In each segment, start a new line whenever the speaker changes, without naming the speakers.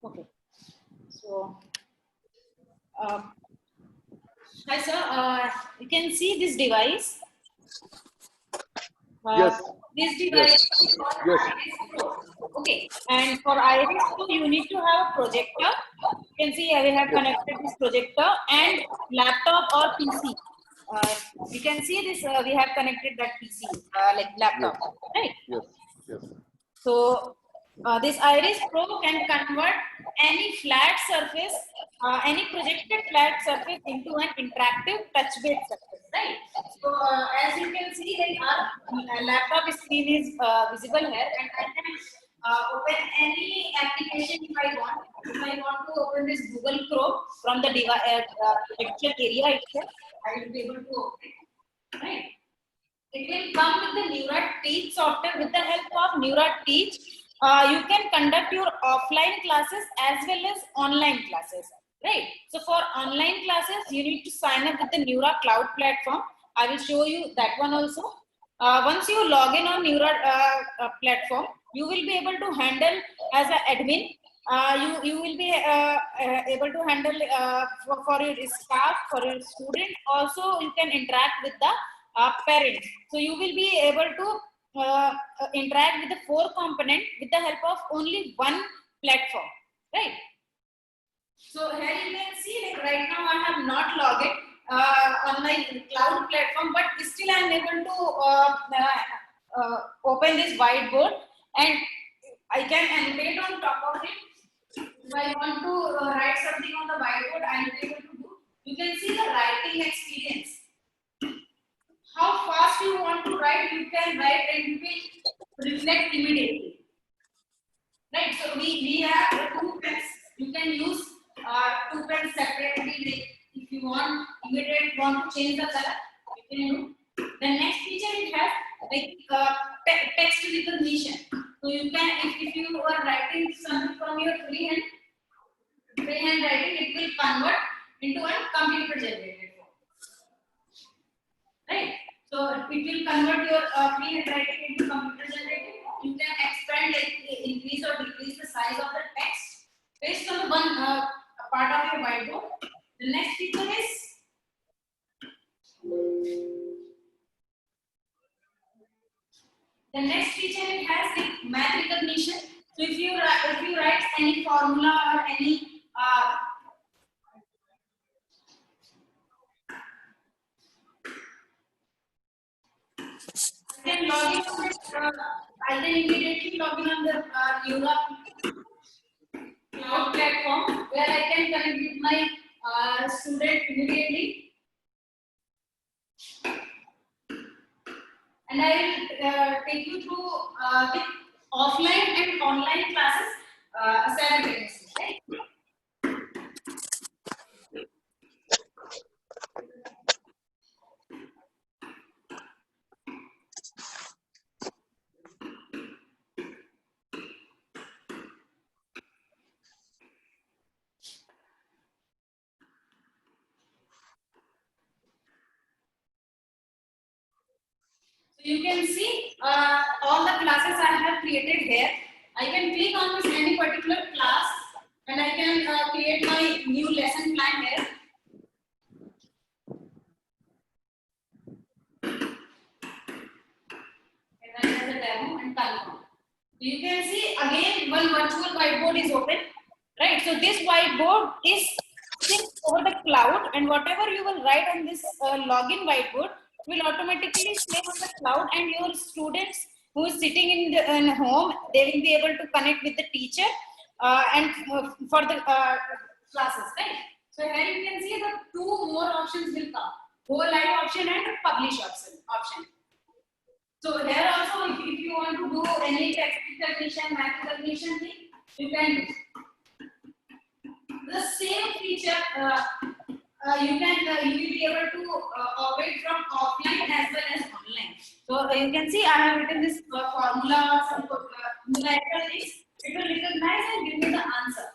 Okay. So, hi sir. You can see this device.
Yes.
This
Yes.
device is called
Yes.
Iris Pro. Okay. And for Iris Pro, you need to have a projector. You can see we have connected this projector and laptop or PC. Uh, you can see this. We have connected that PC, like
Yes.
laptop, right?
Yes. Yes.
So this Iris Pro can convert any flat surface, any projected flat surface into an interactive touch-based surface, right? So as you can see, like our laptop screen is visible here, and I can open any application if I want. If I want to open this Google Chrome from the projection area itself, I will be able to open it, right? It will come with the Neurat Teach software. With the help of Neurat Teach, you can conduct your offline classes as well as online classes, right? So for online classes, you need to sign up with the Neura Cloud platform. I will show you that one also. Once you log in on Neura platform, you will be able to handle as an admin. You will be able to handle for your staff, for your student. Also, you can interact with the parents. So you will be able to interact with the 4 component with the help of only one platform, right? So here you can see, like right now I have not logged it on my cloud platform, but still I am able to open this whiteboard and I can annotate on top of it. If I want to write something on the whiteboard, I will be able to do. You can see the writing experience. How fast you want to write, you can write and you will reflect immediately. Right, so we have 2 pens. You can use 2 pens separately. Like if you want want to change the color, you can do. The next feature it has like text recognition. So you can if you are writing something from your freehand writing, it will convert into a computer generated form. Right? So it will convert your freehand writing into computer generated. You can expand, like increase or decrease the size of the text based on the one part of your whiteboard. The next feature is it has the math recognition. So if you write any formula or any I can log in on the, I can immediately log in on the Neura cloud platform where I can connect with my student immediately, and I will take you through the offline and online classes simultaneously. Right? So you can see all the classes I have created here. I can click on this any particular class and I can create my new lesson plan here. And then as a demo and confirm. You can see again one virtual whiteboard is open, right? So this whiteboard is sitting over the cloud, and whatever you will write on this login whiteboard will automatically stay on the cloud, and your students who is sitting in home, they will be able to connect with the teacher and for the classes, right? So here you can see the 2 more options will come: go live option and publish option. So here also, if you want to do any text recognition, math recognition thing, you can do. The same feature you will be able to operate from offline as well as online. So you can see I have written this formula, some numerical things. It will recognize and give me the answer.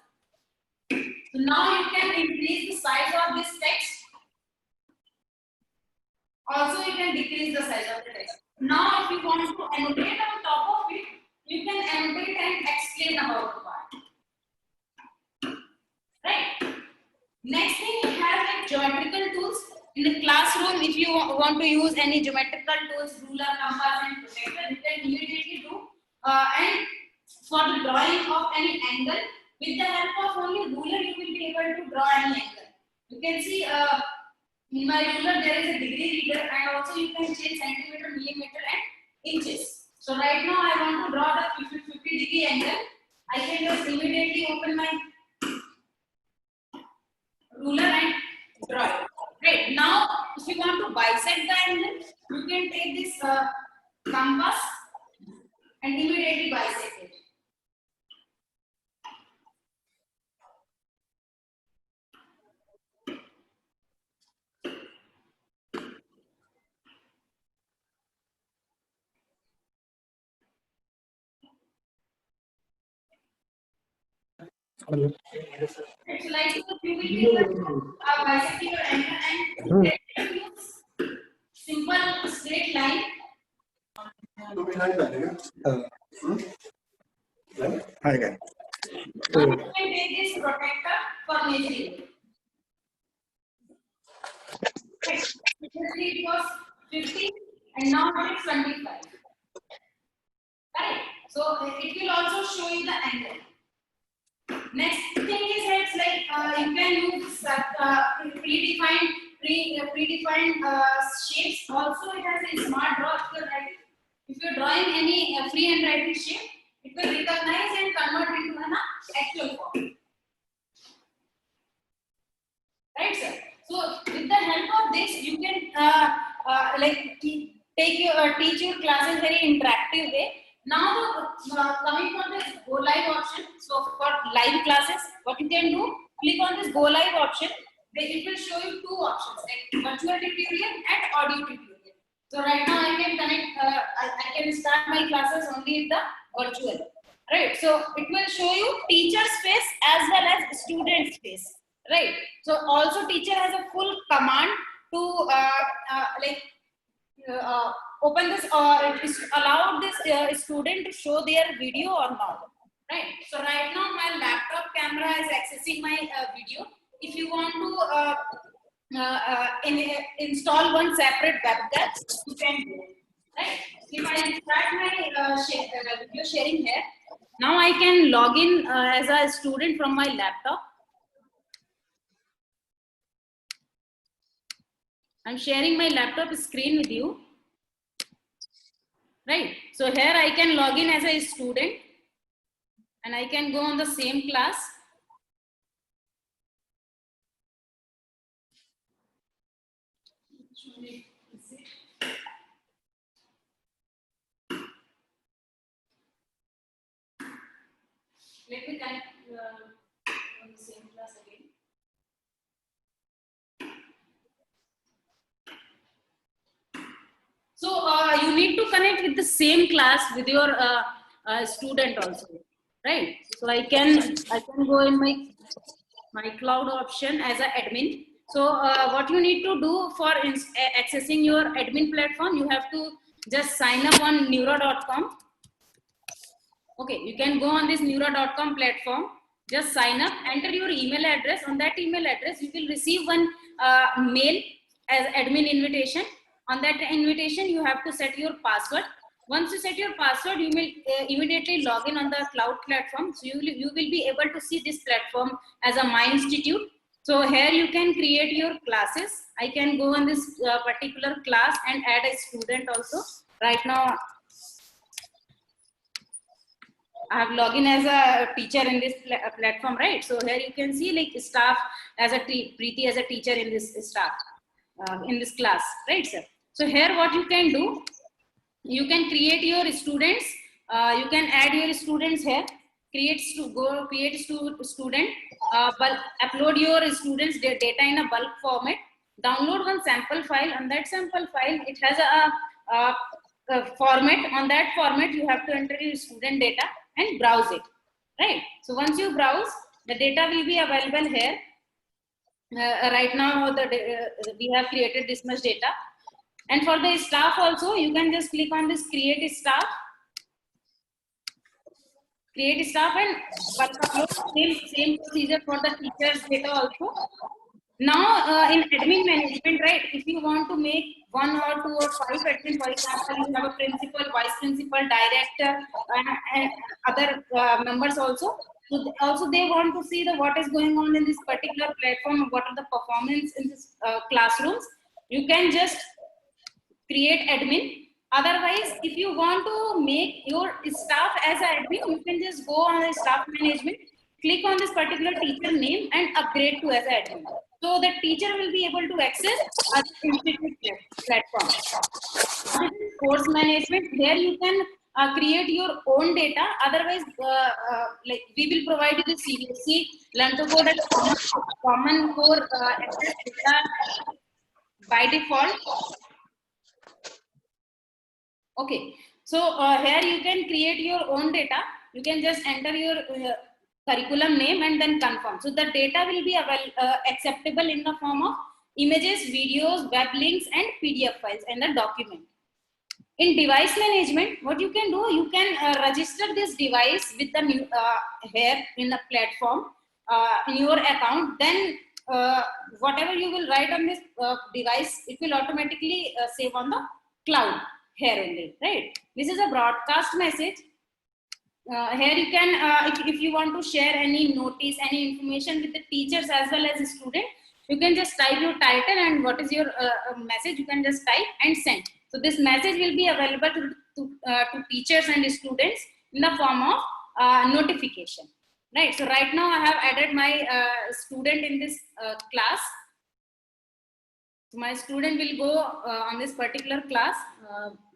So now you can increase the size of this text. Also, you can decrease the size of the text. Now, if you want to annotate on top of it, you can annotate and explain about the part. Next thing we have like geometrical tools. In the classroom, if you want to use any geometrical tools, ruler, compass, and protractor, you can immediately do. And for the drawing of any angle, with the help of only ruler, you will be able to draw any angle. You can see in my ruler there is a degree reader, and also you can change centimeter, millimeter, and inches. So right now I want to draw the 50-degree angle. I can just immediately open my ruler and draw it. Right now, if you want to bisect the angle, you can take this compass and immediately bisect it. It's like you will be able to bisect your angle and use simple straight line.
Hi guys.
Now you can take this protector for measuring. Previously it was 50 and now it is 25. Correct. So it will also show you the angle. Next thing is it's like you can use predefined shapes. Also, it has a smart draw. If you're drawing any free handwriting shape, it will recognize and convert into an actual form. Right, sir? So, with the help of this, you can teach your classes very interactive way. Now, coming from this go live option. So, for live classes, what you can do? Click on this go live option. It will show you two options, like virtual tutorial and audio tutorial. So, right now I can connect. I can start my classes only with the virtual. Right. So, it will show you teacher's face as well as student's face. Right. So also teacher has a full command to open this or allow this student to show their video or not. Right. So right now my laptop camera is accessing my video. If you want to install one separate webcam, you can do it. Right. If I start my video sharing here, now I can log in as a student from my laptop. I'm sharing my laptop screen with you. Right. So here I can log in as a student and I can go on the same class. Let me connect on the same class again. So you need to connect with the same class with your student also, right? So I can go in my cloud option as an admin. So what you need to do for accessing your admin platform, you have to just sign up on neuro.com. Okay, you can go on this neuro.com platform, just sign up, enter your email address. On that email address, you will receive one mail as admin invitation. On that invitation, you have to set your password. Once you set your password, you will immediately log in on the cloud platform. So you will be able to see this platform as a My Institute. So here you can create your classes. I can go on this particular class and add a student also. Right now, I have logged in as a teacher in this platform, right? So here you can see like staff as a Preeti as a teacher in this staff in this class, right, sir? So here what you can do, you can create your students. You can add your students here. Create student. Upload your students' data in a bulk format. Download one sample file. On that sample file, it has a format. On that format, you have to enter your student data and browse it, right? So once you browse, the data will be available here. Right now, we have created this much data. And for the staff also, you can just click on this create staff. create staff and bulk upload. Same procedure for the teachers data also. Now in admin management, right, if you want to make 1 or 2 or 5 admin, for example, you have a principal, vice principal, director, and other members also. So also they want to see the what is going on in this particular platform, what are the performance in this classrooms. You can just create admin. Otherwise, if you want to make your staff as an admin, you can just go on the staff management, click on this particular teacher name and upgrade to as an admin. So the teacher will be able to access other institute platform. Course management, here you can create your own data. Otherwise, like we will provide you the CBSE Learn to Code as common core access data by default. Okay, so here you can create your own data. You can just enter your curriculum name and then confirm. So the data will be acceptable in the form of images, videos, web links, and PDF files and the document. In device management, what you can do, you can register this device with the new, here in the platform in your account. Then whatever you will write on this device, it will automatically save on the cloud here only, right? This is a broadcast message. Here you can, if you want to share any notice, any information with the teachers as well as the student, you can just type your title and what is your message, you can just type and send. So this message will be available to teachers and students in the form of notification, right? So right now I have added my student in this class. So my student will go on this particular class,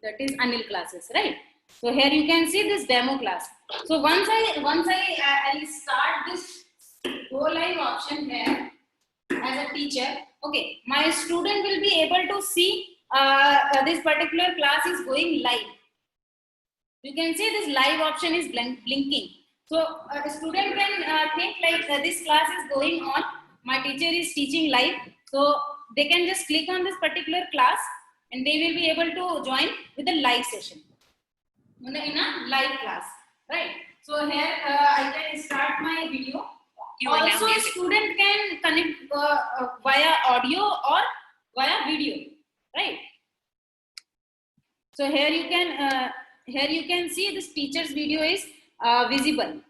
that is Anil classes, right? So here you can see this demo class. So once I start this go live option here as a teacher, okay, my student will be able to see this particular class is going live. You can see this live option is blinking. So a student can think like this class is going on, my teacher is teaching live. So they can just click on this particular class and they will be able to join with a live session in a live class, right? So here I can start my video. Also, a student can connect via audio or via video, right? So here you can see this teacher's video is visible.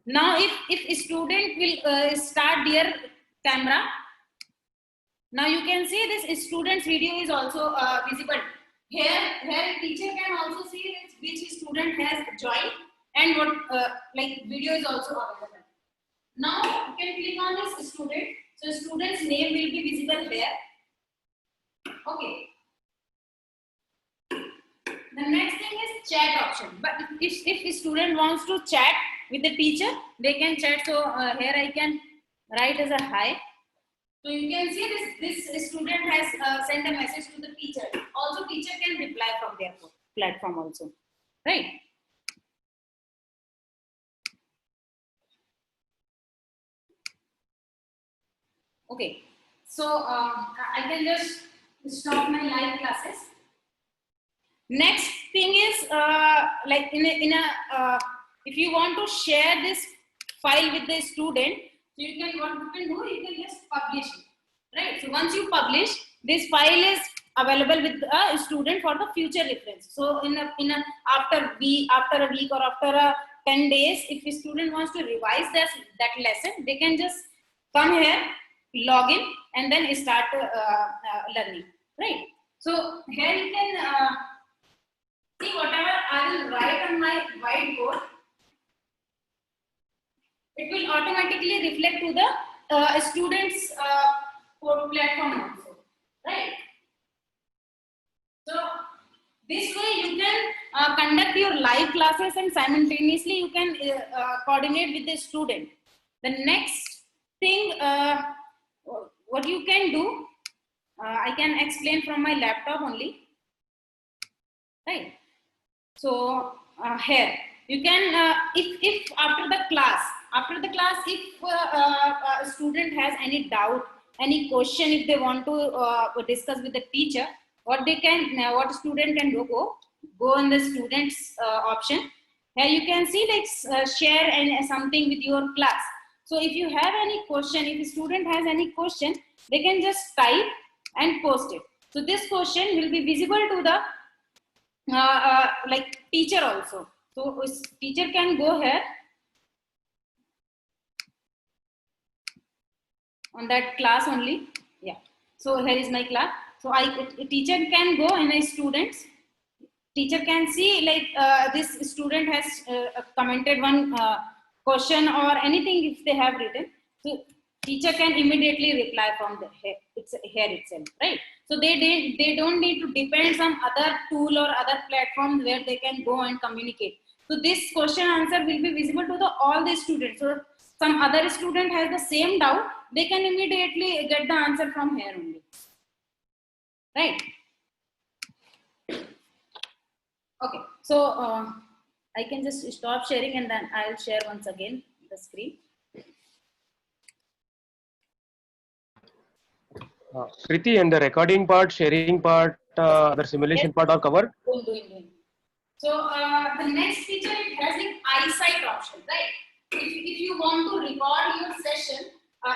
Now, if a student will start their camera, now you can see this student's video is also visible. Here teacher can also see which student has joined and what like video is also available. Now you can click on this student. So student's name will be visible there. Okay. The next thing is chat option. But if a student wants to chat with the teacher, they can chat. So here I can write as a hi. So you can see this student has sent a message to the teacher. Also teacher can reply from their platform also, right? Okay, so I can just stop my live classes. Next thing is like if you want to share this file with the student, so you can you can just publish it, right? So once you publish, this file is available with a student for the future reference. So after a week or after 10 days, if a student wants to revise that lesson, they can just come here, log in, and then start learning, right? So here you can see whatever I will write on my whiteboard, it will automatically reflect to the students' platform also, right? So this way you can conduct your live classes and simultaneously you can coordinate with the student. The next thing, what you can do, I can explain from my laptop only, right? So here you can, if after the class, if a student has any doubt, any question, if they want to discuss with the teacher, what student can do, go in the students option, Here you can see like share and something with your class. So if you have any question, if a student has any question, they can just type and post it. So this question will be visible to the like teacher also. So teacher can go here on that class only. Yeah. So here is my class. So teacher can go and the students. Teacher can see like this student has commented one question or anything if they have written. So teacher can immediately reply from the here itself, right? So they don't need to depend some other tool or other platform where they can go and communicate. So this question answer will be visible to the all the students. So some other student has the same doubt, they can immediately get the answer from here only, right? Okay, so I can just stop sharing and then I'll share once again the screen.
Kriti, and the recording part, sharing part, other simulation part are covered?
Doing. So the next feature, it has an eyesight option, right? If you want to record your session,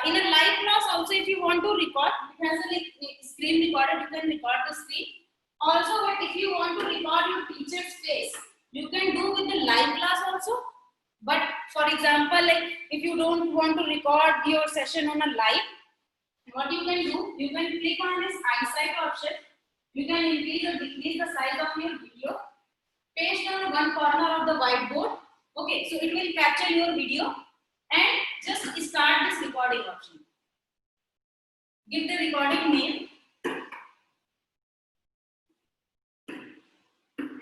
in a live class also if you want to record, it has a like, screen recorder, you can record the screen. Also, but if you want to record your teacher's face, you can do with the live class also. But for example, like if you don't want to record your session on a live, what you can do, you can click on this eyesight option. You can increase or decrease the size of your video. Paste on one corner of the whiteboard. Okay, so it will capture your video and just start this recording option. Give the recording name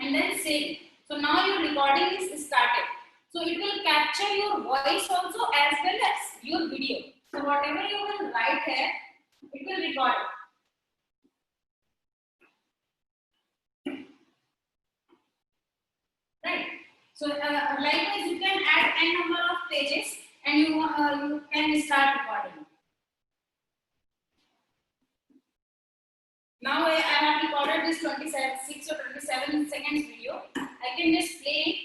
and then save. So now your recording is started. So it will capture your voice also as well as your video. So whatever you will write here, it will record it. Right. So likewise, you can add n number of pages and you can start recording. Now I have recorded this 26 or 27 seconds video. I can just play it.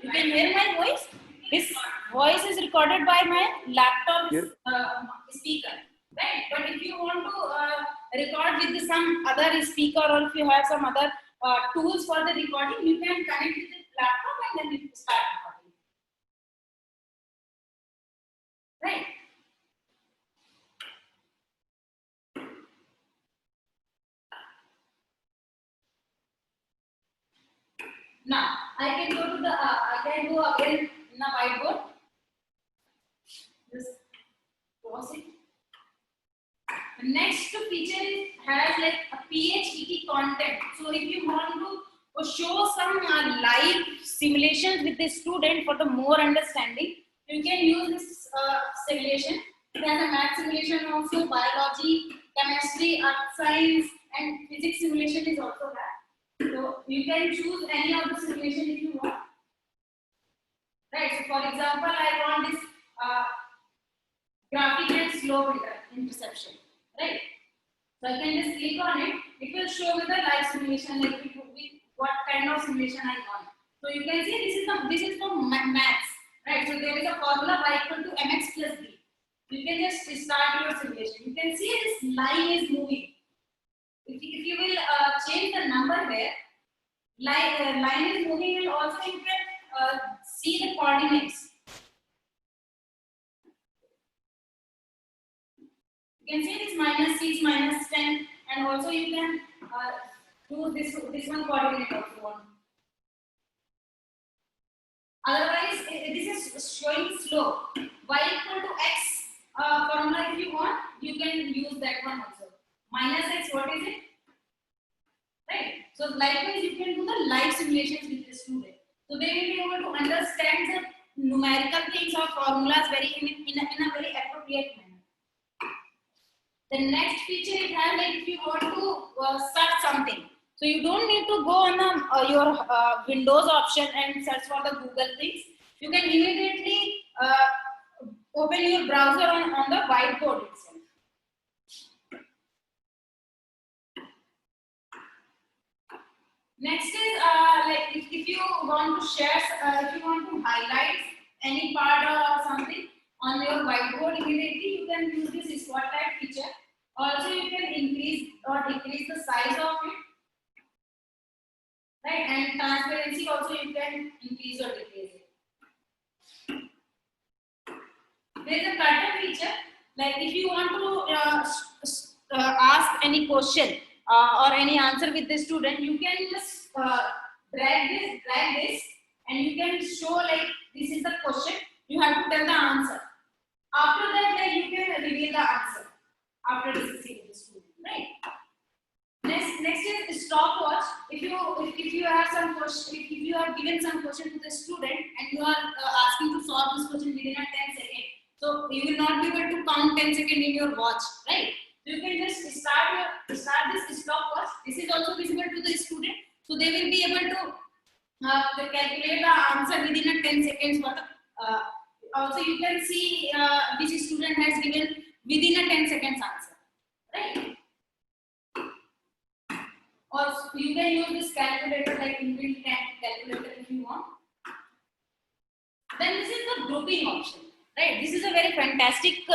You can hear my voice. This voice is recorded by my laptop speaker, right? But if you want to record with some other speaker or if you have some other tools for the recording, you can connect with the laptop and then you start recording, right? Now I can go to the I can go again in the whiteboard. Just pause it. The next feature has like a PHET content. So if you want to show some live simulations with the student for the more understanding, you can use this simulation. It has a math simulation also, biology, chemistry, earth science, and physics simulation is also there. So you can choose any of the simulation if you want. Right. So for example, I want this graphic and slope interception. Right. So I can just click on it. It will show me the live simulation, like with what kind of simulation I want. So you can see this is for maths. Right. So there is a formula y equal to mx plus b. You can just start your simulation. You can see this line is moving. If you will change the number here, line is moving, and also you can see the coordinates. You can see this minus 6, minus 10, and also you can do this one coordinate also. Otherwise, this is showing slope. Y equal to x formula if you want, you can use that one also. Minus x, what is it? Right. So likewise, you can do the live simulations with the student. So they will be able to understand the numerical things or formulas in a very appropriate manner. The next feature it has, like if you want to search something, so you don't need to go on your Windows option and search for the Google things. you can immediately open your browser on the whiteboard itself. Next is like if you want to share, if you want to highlight any part or something on your whiteboard immediately, you can use this spotlight feature. Also, you can increase or decrease the size of it, right? And transparency also you can increase or decrease it. There is a curtain feature. Like if you want to ask any question or any answer with the student, you can just drag this, and you can show like this is the question. You have to tell the answer. After that, like you can reveal the answer after discussing with the student, right? Next is stopwatch. If you have some question, if you have given some question to the student and you are asking to solve this question within a 10 seconds, so you will not be able to count 10 seconds in your watch, right? You can just start this stopwatch. This is also visible to the student, so they will be able to calculate the answer within a 10 seconds. Also, you can see which student has given within a 10 seconds answer, right? Or you can use this calculator like inbuilt calculator if you want. Then this is the grouping option, right? This is a very fantastic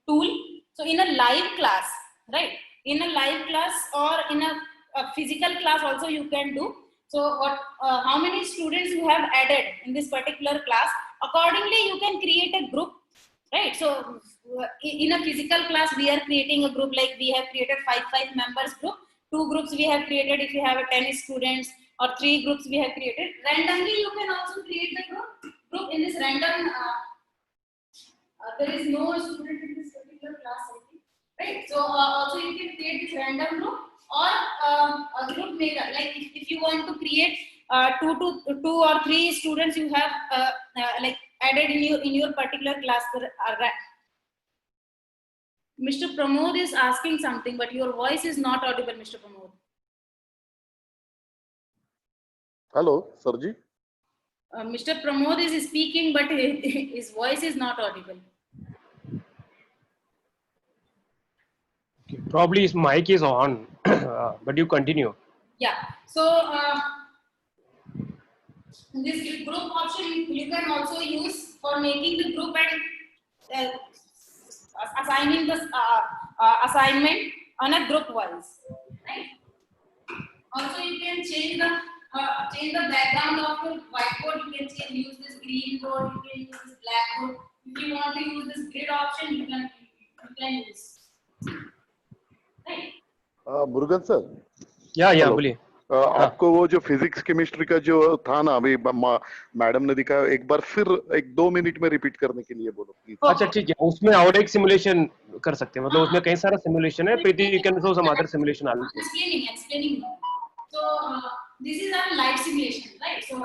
tool. So in a live class, right? In a live class or in a physical class also you can do. So what? How many students you have added in this particular class? Accordingly, you can create a group, right? So in a physical class, we are creating a group, like we have created five members group. 2 groups we have created if you have a 10 students, or 3 groups we have created. Randomly, you can also create the group in this random. There is no student in this particular class, I think, right? So also you can create this random group or a group maker. Like if you want to create 2 or 3 students you have like added in your particular class. Mr. Pramod is asking something, but your voice is not audible, Mr. Pramod.
Hello, Sarji.
Mr. Pramod is speaking, but his voice is not audible.
Probably his mic is on, but you continue.
Yeah. So this group option you can also use for making the group and assigning the assignment on a group wise, right? Also, you can change the background of your whiteboard. You can use this green board. You can use this black board. If you want to use this grid option, you can use. Right?
Murugan sir.
Yeah, बोलिए.
आपको वो जो physics chemistry का जो था ना, अभी madam ने दिखाया, एक बार फिर 1-2 मिनट में रिपीट करने के लिए बोलो प्लीज.
अच्छा ठीक है, उसमें और एक सिमुलेशन कर सकते हैं, मतलब उसमें कई सारा सिमुलेशन है. प्रीति, you can show some other simulation also.
Explaining. So this is a live simulation, right? So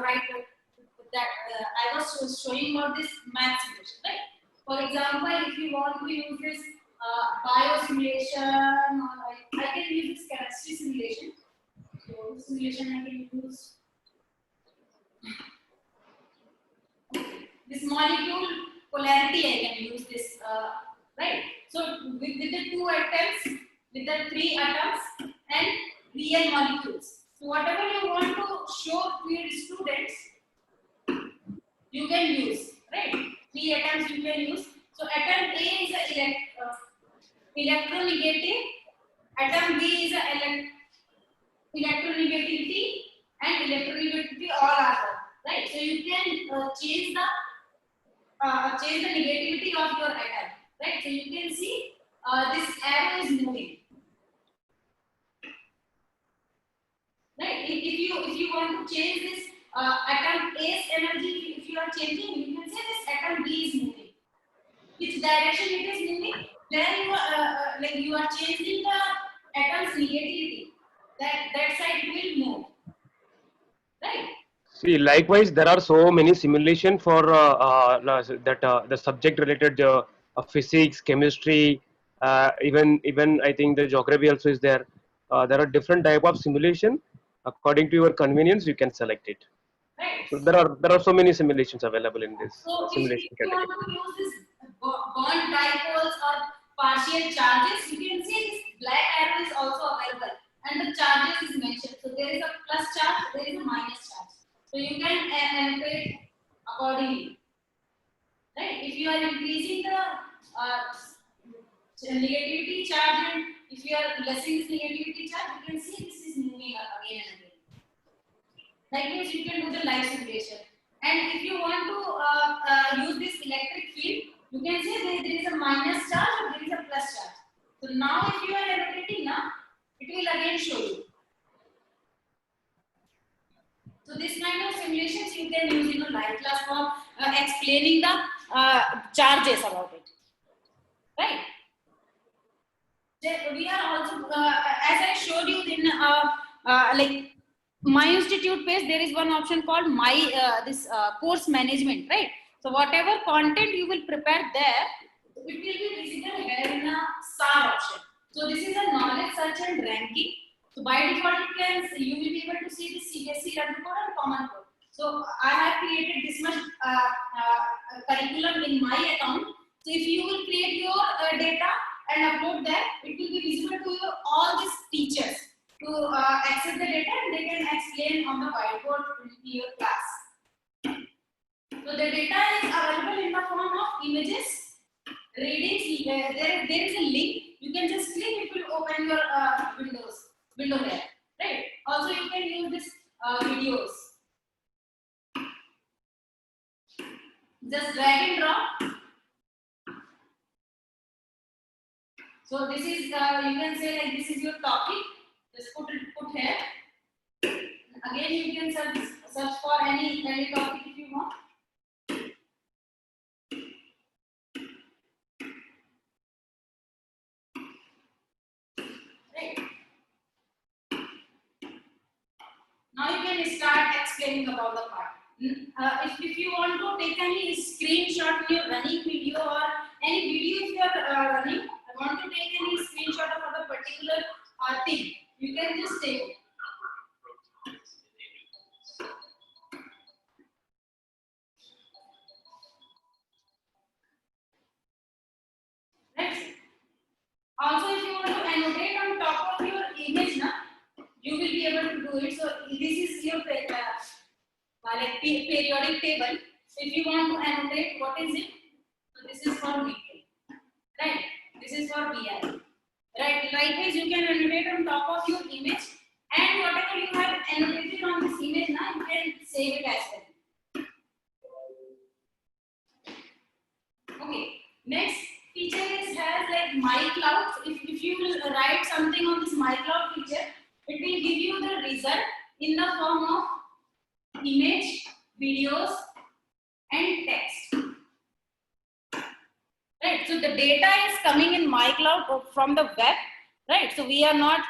that I was showing about this math simulation, right? For example, if you want to use this bio simulation, or I can use this chemistry simulation. So this simulation I can use this molecule polarity. I can use this, right? So with the 2 atoms, with the 3 atoms and real molecules. So whatever you want to show to your students, you can use, right? 3 atoms you can use. So atom A is a electronegative, atom B is a electronegativity, and electronegativity all are there, right? So you can change the negativity of your atom, right? So you can see this arrow is moving. Right? If you want to change this atom A's energy, if you are changing, you can say this atom B is moving. Which direction it is moving? Then you are changing the atom's negativity. That side will move. Right?
See, likewise, there are so many simulation for the subject related physics, chemistry, even I think the geography also is there. There are different type of simulation. According to your convenience, you can select it.
right?
So there are so many simulations available in this
So if
simulation
you
category.
want to use this bond dipoles or partial charges, you can see this black arrow is also available and the charges is mentioned. So there is a plus charge, there is a minus charge. So you can annotate accordingly, right? If you are increasing the negativity charge and if you are lessening this negativity charge, you can see this is moving again and again. Like means you can do the live simulation. And if you want to use this electric field, you can say there is a minus charge or there is a plus charge. So now if you are annotating now, it will again show you. So this kind of simulations you can use in a live class for explaining the charges about it. Right? We are also, as I showed you in like my institute page, there is one option called my this course management, right? So whatever content you will prepare there, it will be visible here in a SAR option. So this is a knowledge search and ranking. So by default, you will be able to see the CBSE learning code and common code. So I have created this much curriculum in my account. So if you will create your data and upload that, it will be visible to your all these teachers to access the data and they can explain on the whiteboard in your class. So the data is available in the form of images, readings. There is a link. You can just click, it will open your window there. Right. Also, you can use this videos. Just drag and drop. So this is you can say like this is your topic. Just put here. Again, you can search for any topic if you want. Right. Now you can start explaining about the part. If you want to take any screenshot in your running video or any video if you are running, I want to take any screenshot of a particular thing, you can just take it. Right. Also, if you want to annotate on top of your image, you will be able to do it. So this is your like periodic table. So if you want to annotate, what is it? So this is for VK, right? This is for BI, right? Likewise, you can annotate on top of your image, and whatever you have annotated on this image, now you can save it as well. Okay. Next feature is has like My Cloud. If you will write something on this My Cloud feature, it will give you the result in the form of image, videos, and text. Right. So the data is coming in My Cloud from the web. Right. So we are not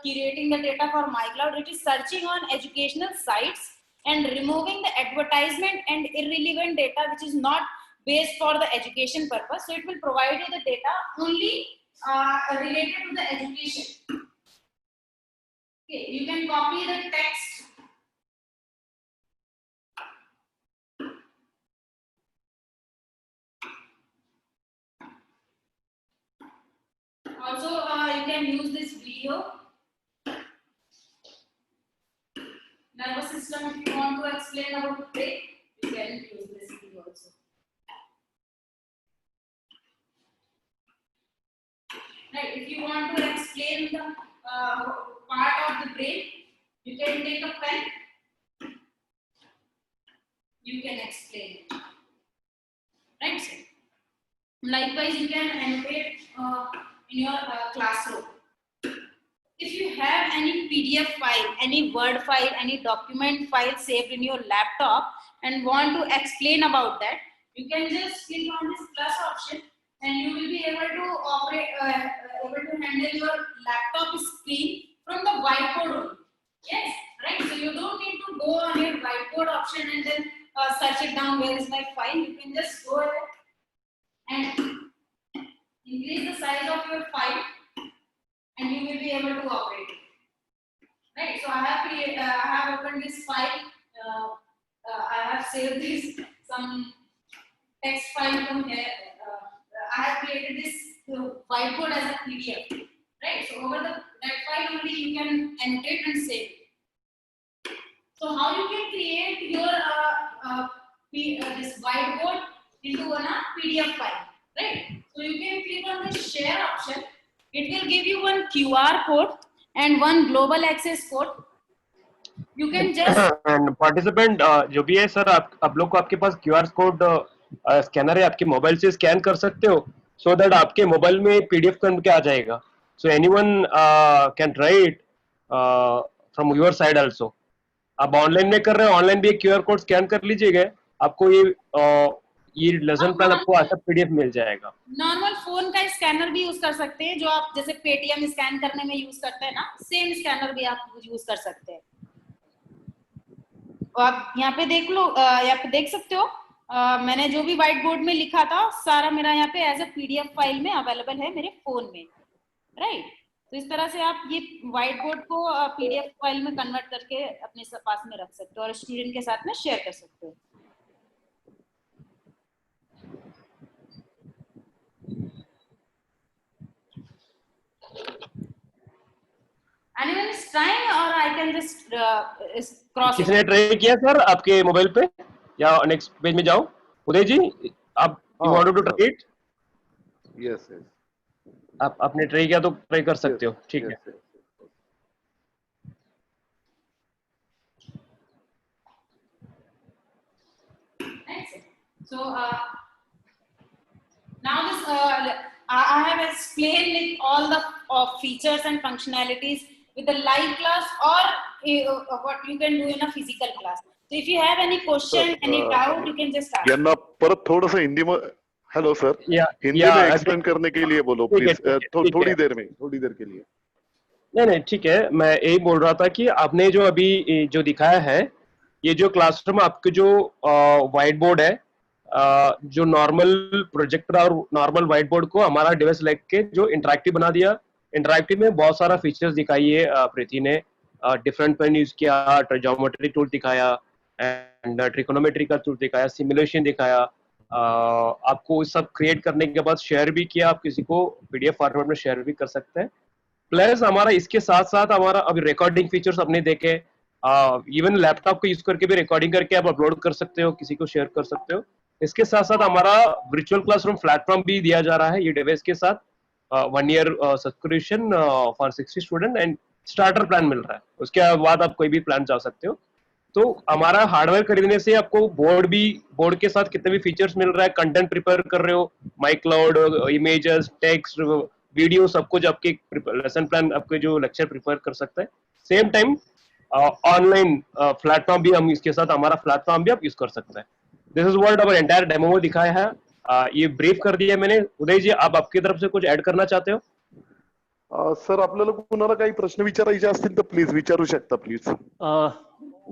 curating the data for My Cloud. It is searching on educational sites and removing the advertisement and irrelevant data which is not based for the education purpose. So it will provide you the data only related to the education. Okay, you can copy the text. Also, you can use this video. Nervous system, if you want to explain about the brain, you can use this video also. Right, if you want to explain the part of the brain, you can take a pen. You can explain it. Right, sir? Likewise, you can annotate in your classroom. If you have any PDF file, any Word file, any document file saved in your laptop and want to explain about that, you can just click on this plus option and you will be able to operate, able to handle your laptop screen from the whiteboard only. Yes, right. So you don't need to go on your whiteboard option and then search it down. Where is my file? You can just go ahead and increase the size of your file, and you will be able to operate it. Right. So I have opened this file I have saved this some text file from here. I have created this whiteboard as a PDF, right? So over that file only you can annotate and save. So how you can create your this whiteboard into a PDF file, right? So you can click on the share option. It will give you one QR code and one global access code. You can just
and participant जो भी है sir, आप लोग को आपके पास QR code scanner है, आपके mobile से स्कैन कर सकते हो, सो दैट आपके मोबाइल में पीडीएफ करके आ जाएगा. So anyone can try it from your side also. आप ऑनलाइन में कर रहे हो, ऑनलाइन भी एक क्यूआर कोड स्कैन कर लीजिएगा, आपको ये लेसन प्लान आपको ऐसा पीडीएफ मिल जाएगा.
नॉर्मल फोन का स्कैनर भी यूज कर सकते हैं, जो आप जैसे पेटीएम स्कैन करने में यूज करते हैं ना, सेम स्कैनर भी आप यूज कर सकते हैं. तो आप यहाँ पे देख लो, यहाँ पे देख सकते हो, मैंने जो भी व्हाइट बोर्ड में लिखा था सारा मेरा यहाँ पे एज अ पीडीएफ फाइल में अवेलेबल है मेरे फोन में, राइट. तो इस तरह से आप ये व्हाइट बोर्ड को पीडीएफ फाइल में कन्वर्ट करके अपने पास में रख सकते हो और स्टूडेंट के साथ में शेयर कर सकते हो. Anyone is trying or I can just cross it?
किसने ट्राई किया सर आपके मोबाइल पे, या नेक्स्ट पेज में जाओ. उदय जी, आप यू वांट टू ट्राई इट?
यस यस,
आपने ट्राई किया तो ट्राई कर सकते हो, ठीक है.
So now this I have explained it all the features and functionalities with the live class or what you can do in a physical class. So if you have any question, any doubt, you can just ask.
यांना परत थोडंसं हिंदी में, hello sir, Hindi में explain करने के लिए बोलो please, थोड़ी देर के लिए.
नहीं ठीक है, मैं यही बोल रहा था कि आपने जो अभी जो दिखाया है, ये जो क्लासरूम आपके जो व्हाइट बोर्ड है, जो नॉर्मल प्रोजेक्टर और नॉर्मल व्हाइट बोर्ड को हमारा डिवाइस लेके जो इंटरेक्टिव बना दिया. इंटरेक्टिव में बहुत सारा फीचर्स दिखाई है प्रीति ने, डिफरेंट पेन यूज किया, ज्योमेट्री टूल दिखाया, एंड ट्रिकोनोमेट्री का टूल दिखाया, सिमुलेशन दिखाया, आपको सब क्रिएट करने के बाद शेयर भी किया, आप किसी को पीडीएफ फॉर्मेट में शेयर भी कर सकते हैं. प्लस हमारा इसके साथ साथ हमारा अभी रिकॉर्डिंग फीचर्स अपने देखे, इवन लैपटॉप को यूज करके भी रिकॉर्डिंग करके आप अपलोड कर सकते हो, किसी को शेयर कर सकते हो. इसके साथ साथ हमारा वर्चुअल क्लासरूम प्लेटफॉर्म भी दिया जा रहा है ये डिवाइस के साथ, 1 year subscription for 60 student and starter plan मिल रहा है. उसके बाद आप कोई भी प्लान जा सकते हो. तो हमारा हार्डवेयर खरीदने से आपको बोर्ड के साथ कितने भी फीचर्स मिल रहा है, कंटेंट प्रिपेयर कर रहे हो, माई क्लाउड, इमेजेस, टेक्स्ट, वीडियो, सब कुछ आपके लेसन प्लान, आपके जो लेक्चर प्रिपेयर कर सकते हैं. सेम टाइम ऑनलाइन प्लेटफॉर्म भी हम इसके साथ, हमारा प्लेटफॉर्म भी आप यूज कर सकते हैं. This is what our entire demo में दिखाया है. ये ब्रीफ कर दिया मैंने. उदय जी, आप आपकी तरफ से कुछ ऐड करना चाहते हो?
सर, आपल्याला कुणाला काही प्रश्न विचारायचे असतील तर प्लीज विचारू शकता प्लीज.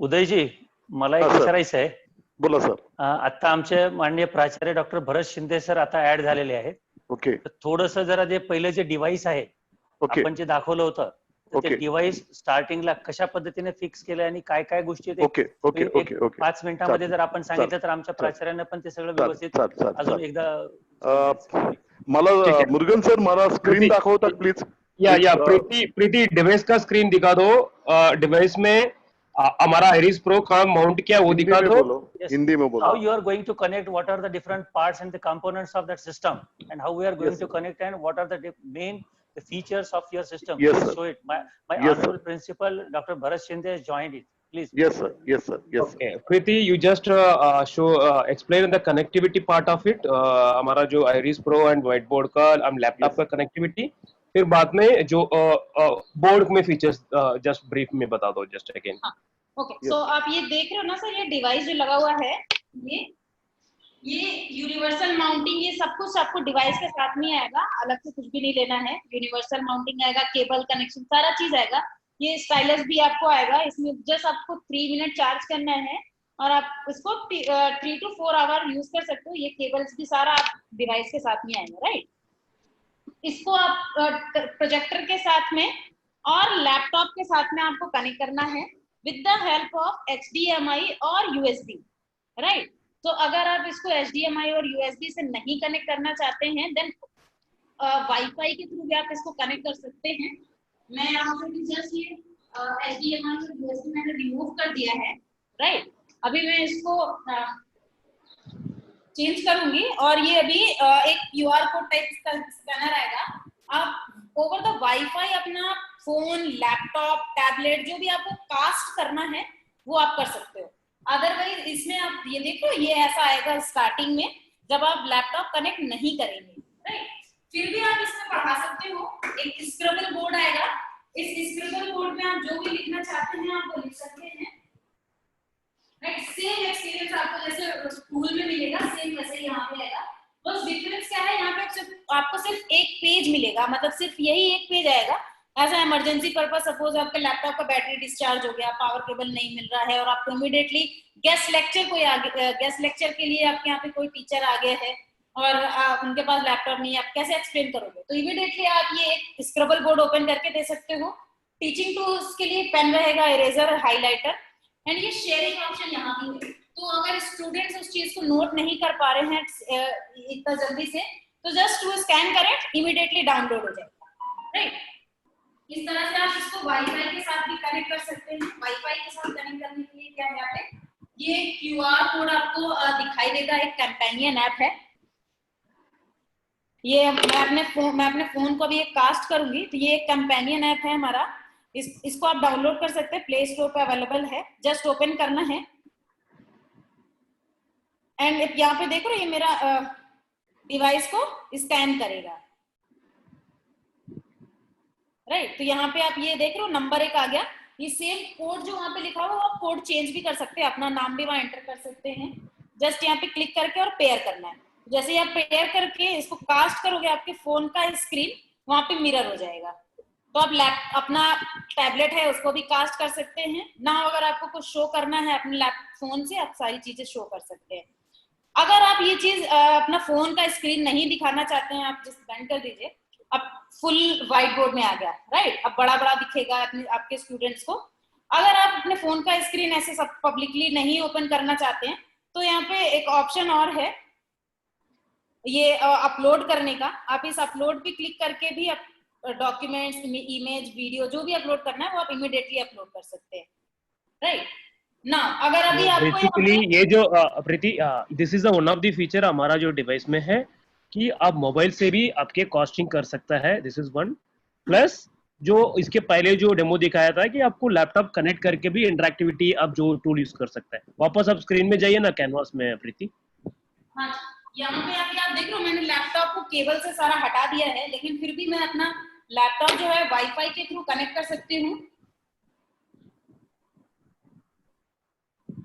उदयजी, मला एक विचारायचं आहे.
बोला सर.
आता आमचे माननीय प्राचार्य डॉक्टर भरत शिंदे सर आता ऍड झालेले आहेत.
ओके.
थोडंसं जरा जे पहिलं जे डिव्हाइस आहे, आपण जे दाखवलं होतं, ते डिव्हाइस स्टार्टिंगला कशा पद्धतीने फिक्स केलं आणि काय काय गोष्टी
ओके ओके ओके ओके
5 मिनिटांमध्ये जर आपण सांगितलं तर आमच्या प्राचार्यांना पण ते सगळं व्यवस्थित अजून एकदा.
मला मुरुगन सर, मला स्क्रीन दाखवतात प्लीज.
या प्रीति डिवाइस का स्क्रीन दिखा दो. डिवाइस में हमारा आइरिस प्रो का माउंट किया वो दिखा दो.
हिंदी में बोलो.
How you are going to connect, what are the different parts and the components of that system, and how we are going to connect, and what are the main features of your system.
Yes,
please
sir.
show it. My
Yes,
honorable
sir.
principal Dr. Bharat Shinde has joined it. Please.
Yes sir, yes sir, yes sir.
Okay, Preeti, you just explain the connectivity part of it. हमारा जो Iris Pro and Whiteboard का, हम laptop का connectivity, फिर बाद में जो board में फीचर्स जस्ट ब्रीफ में बता दो जस्ट अगेन.
ओके, सो आप ये देख रहे हो ना सर, ये डिवाइस जो लगा हुआ है, ये यूनिवर्सल माउंटिंग, ये सब कुछ आपको डिवाइस के साथ में आएगा, अलग से कुछ भी नहीं लेना है. यूनिवर्सल माउंटिंग आएगा, केबल कनेक्शन, सारा चीज आएगा. ये स्टाइलस भी आपको आएगा. इसमें जस्ट आपको 3 मिनट चार्ज करना है और आप इसको 3 to 4 आवर यूज कर सकते हो. ये केबल्स भी सारा आप डिवाइस के साथ में आएगा, राइट. इसको आप प्रोजेक्टर के साथ में और लैपटॉप के साथ में आपको कनेक्ट करना है. with the help of HDMI और USB, right? तो अगर आप इसको HDMI और USB से नहीं कनेक्ट करना चाहते हैं, देन वाईफाई के थ्रू भी आप इसको कनेक्ट कर सकते हैं। मैं यहाँ पे जस्ट ये HDMI और USB मैंने रिमूव कर दिया है, राइट? अभी मैं इसको चेंज करूंगी और ये अभी एक QR कोड टाइप का स्कैनर आएगा। आप ओवर द वाईफाई अपना फोन, लैपटॉप, टैबलेट जो भी आपको कास्ट करना है वो आप कर सकते हो। अदरवाइज इसमें आप ये देखो, ये ऐसा आएगा स्टार्टिंग में जब आप लैपटॉप कनेक्ट नहीं करेंगे, राइट? फिर भी आप इसमें पढ़ा सकते हो। एक स्क्रिबल बोर्ड आएगा, इस स्क्रिबल बोर्ड में आप जो भी लिखना चाहते हैं आप वो लिख सकते हैं, राइट? सेम एक्सपीरियंस आपको जैसे स्कूल में मिलेगा, सेम वैसे ही यहाँ पे आएगा। बस डिफरेंस क्या है, यहाँ पे आपको सिर्फ एक पेज मिलेगा, मतलब सिर्फ यही एक पेज आएगा। ऐसा इमरजेंसी पर्पस, सपोज आपके लैपटॉप का बैटरी डिस्चार्ज हो गया, पावर केबल नहीं मिल रहा है और आपको इमीडिएटली गेस्ट लेक्चर के लिए आपके यहाँ पे कोई टीचर आ गया है और उनके पास लैपटॉप नहीं है, आप कैसे एक्सप्लेन करोगे? तो इमीडिएटली आप ये एक स्क्रबल बोर्ड ओपन करके दे सकते हो। टीचिंग टूल्स के लिए पेन रहेगा, इरेजर, हाइलाइटर, एंड ये शेयरिंग ऑप्शन यहाँ भी है। तो अगर स्टूडेंट्स उस चीज को नोट नहीं कर पा रहे हैं इतना जल्दी से, तो जस्ट वो स्कैन करें, इमीडिएटली डाउनलोड हो जाएगा, राइट? इस तरह से आप इसको वाईफाई के साथ भी कनेक्ट कर सकते हैं। वाईफाई के साथ कनेक्ट करने के लिए क्या है, यहाँ पे ये QR कोड आपको दिखाई देगा, एक कंपेनियन ऐप है। ये मैं अपने फोन को भी एक कास्ट करूंगी, तो ये एक कंपेनियन ऐप है हमारा। इसको आप डाउनलोड कर सकते हैं, प्ले स्टोर पे अवेलेबल है। जस्ट ओपन करना है एंड यहाँ पे देखो ये मेरा डिवाइस को स्कैन करेगा, राइट? तो यहाँ पे आप ये देख रहे हो नंबर 1 आ गया। ये सेम कोड जो वहाँ पे लिखा हुआ आप कोड चेंज भी कर सकते हैं, अपना नाम भी वहाँ एंटर कर सकते हैं। जस्ट यहाँ पे क्लिक करके और पेयर करना है। जैसे ही आप पेयर करके इसको कास्ट करोगे, आपके फोन का स्क्रीन वहाँ पे मिरर हो जाएगा। तो आप अपना टैबलेट है उसको भी कास्ट कर सकते हैं ना। अगर आपको कुछ शो करना है अपने फोन से, आप सारी चीजें शो कर सकते हैं। अगर आप ये चीज अपना फोन का स्क्रीन नहीं दिखाना चाहते हैं, आप जस्ट बंद कर दीजिए। अब फुल व्हाइट बोर्ड में आ गया, राइट? अब बड़ा बड़ा दिखेगा आपके स्टूडेंट्स को। अगर आप अपने फोन का स्क्रीन ऐसे सब पब्लिकली नहीं ओपन करना चाहते हैं, तो यहाँ पे एक ऑप्शन और है ये अपलोड करने का। आप इस अपलोड पे क्लिक करके भी डॉक्यूमेंट्स, इमेज, वीडियो जो भी अपलोड करना है वो आप इमीडिएटली अपलोड कर सकते हैं, राइट? ना अगर अभी आपको
बेसिकली ये जो प्रीति, this is one of the feature हमारा जो डिवाइस में है कि आप मोबाइल से भी आपके कॉस्टिंग कर सकता है। दिस इज वन प्लस जो इसके पहले जो डेमो दिखाया था कि आपको लैपटॉप कनेक्ट करके भी इंटरैक्टिविटी आप जो टूल यूज कर सकता है। वापस आप स्क्रीन में जाइए ना, कैनवास में प्रीति।
हाँ, यहाँ पे आप देख रहे हो मैंने लैपटॉप को केबल से सारा हटा दिया है, लेकिन फिर भी मैं अपना लैपटॉप जो है वाईफाई के थ्रू कनेक्ट कर सकती हूँ,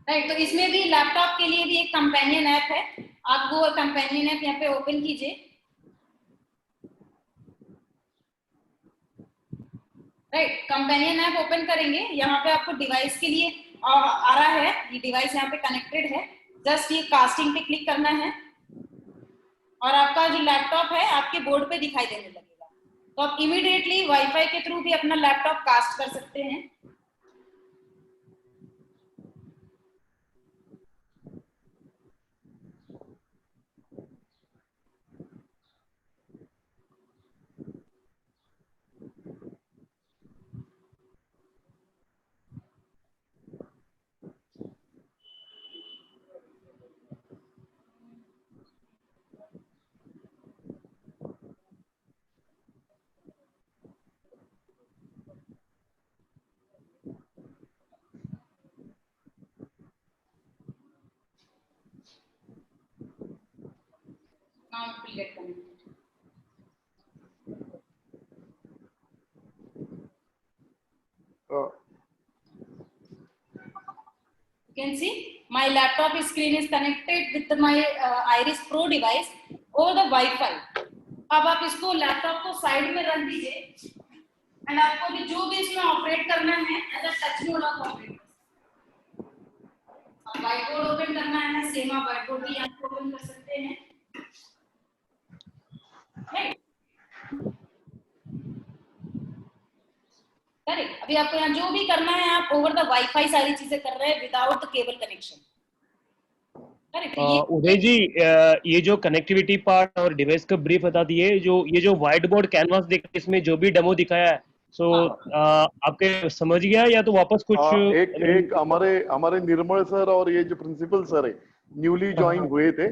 राइट? तो इसमें भी लैपटॉप के लिए भी एक कंपेनियन ऐप है। आप वो कंपेनियन ऐप यहाँ पे ओपन कीजिए, राइट? कंपेनियन ऐप ओपन करेंगे, यहाँ पे आपको डिवाइस के लिए आ रहा है, ये डिवाइस यहाँ पे कनेक्टेड है। जस्ट ये कास्टिंग पे क्लिक करना है और आपका जो लैपटॉप है आपके बोर्ड पे दिखाई देने लगेगा। तो आप इमीडिएटली वाईफाई के थ्रू भी अपना लैपटॉप कास्ट कर सकते हैं। Now it will get connected. You can see my laptop screen is connected with my Iris Pro device over the Wi-Fi. अब आप इसको लैपटॉप को साइड में रख दीजिए एंड आपको भी जो भी इसमें ऑपरेट करना है एज अ टच मोड आप ऑपरेट कर सकते हैं। व्हाइट बोर्ड ओपन करना है, सेम आप व्हाइट बोर्ड भी यहाँ पे ओपन कर सकते हैं, राइट? करेक्ट। अभी अभी आपको यहाँ जो भी करना है आप ओवर द वाईफाई सारी चीजें कर रहे हैं विदाउट द केबल कनेक्शन।
उदय जी, ये जो कनेक्टिविटी पार्ट और डिवाइस का ब्रीफ बता दिए, ये जो व्हाइट बोर्ड कैनवास इसमें जो भी डेमो दिखाया है, सो आपके समझ गया या तो वापस कुछ
एक हमारे निर्मल सर और ये जो प्रिंसिपल सर है न्यूली ज्वाइन हुए थे,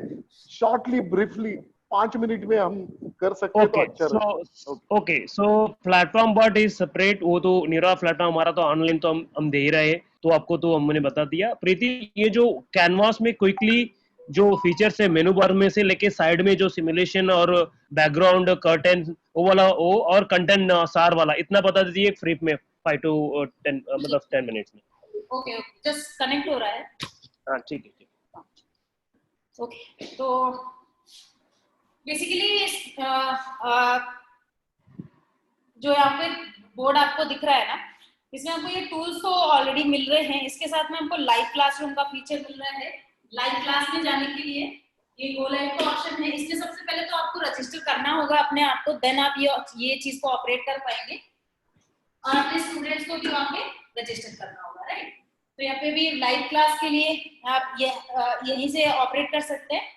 शॉर्टली ब्रीफली 5 मिनट में हम कर सकते हैं तो अच्छा रहेगा।
Okay, so platform but is separate, वो तो न्यूरा प्लेटफॉर्म हमारा तो ऑनलाइन तो हम दे ही रहे हैं, तो आपको तो हमने बता दिया। प्रीति, ये जो कैनवास में क्विकली जो फीचर्स है मेनू बार में से लेके साइड में जो सिमुलेशन और बैकग्राउंड कर्टन वो वाला वो और कंटेंट सार वाला इतना बता दीजिए फ्री में 5 to 10 मतलब 10 मिनट्स में।
ओके जस्ट कनेक्ट हो रहा है।
हाँ ठीक है।
ओके तो बेसिकली जो यहाँ पे बोर्ड आपको दिख रहा है ना, इसमें आपको ये टूल्स तो ऑलरेडी मिल रहे हैं, इसके साथ में हमको लाइव क्लासरूम का फीचर मिल रहा है। लाइव क्लास में जाने के लिए ये गो लाइव का ऑप्शन है, इसमें सबसे पहले तो आपको रजिस्टर करना होगा अपने आप को, देन आप ये चीज को ऑपरेट कर पाएंगे और अपने स्टूडेंट्स को भी वहाँ पे रजिस्टर करना होगा, राइट। तो यहाँ पे भी लाइव क्लास के लिए आप यहीं से ऑपरेट कर सकते हैं।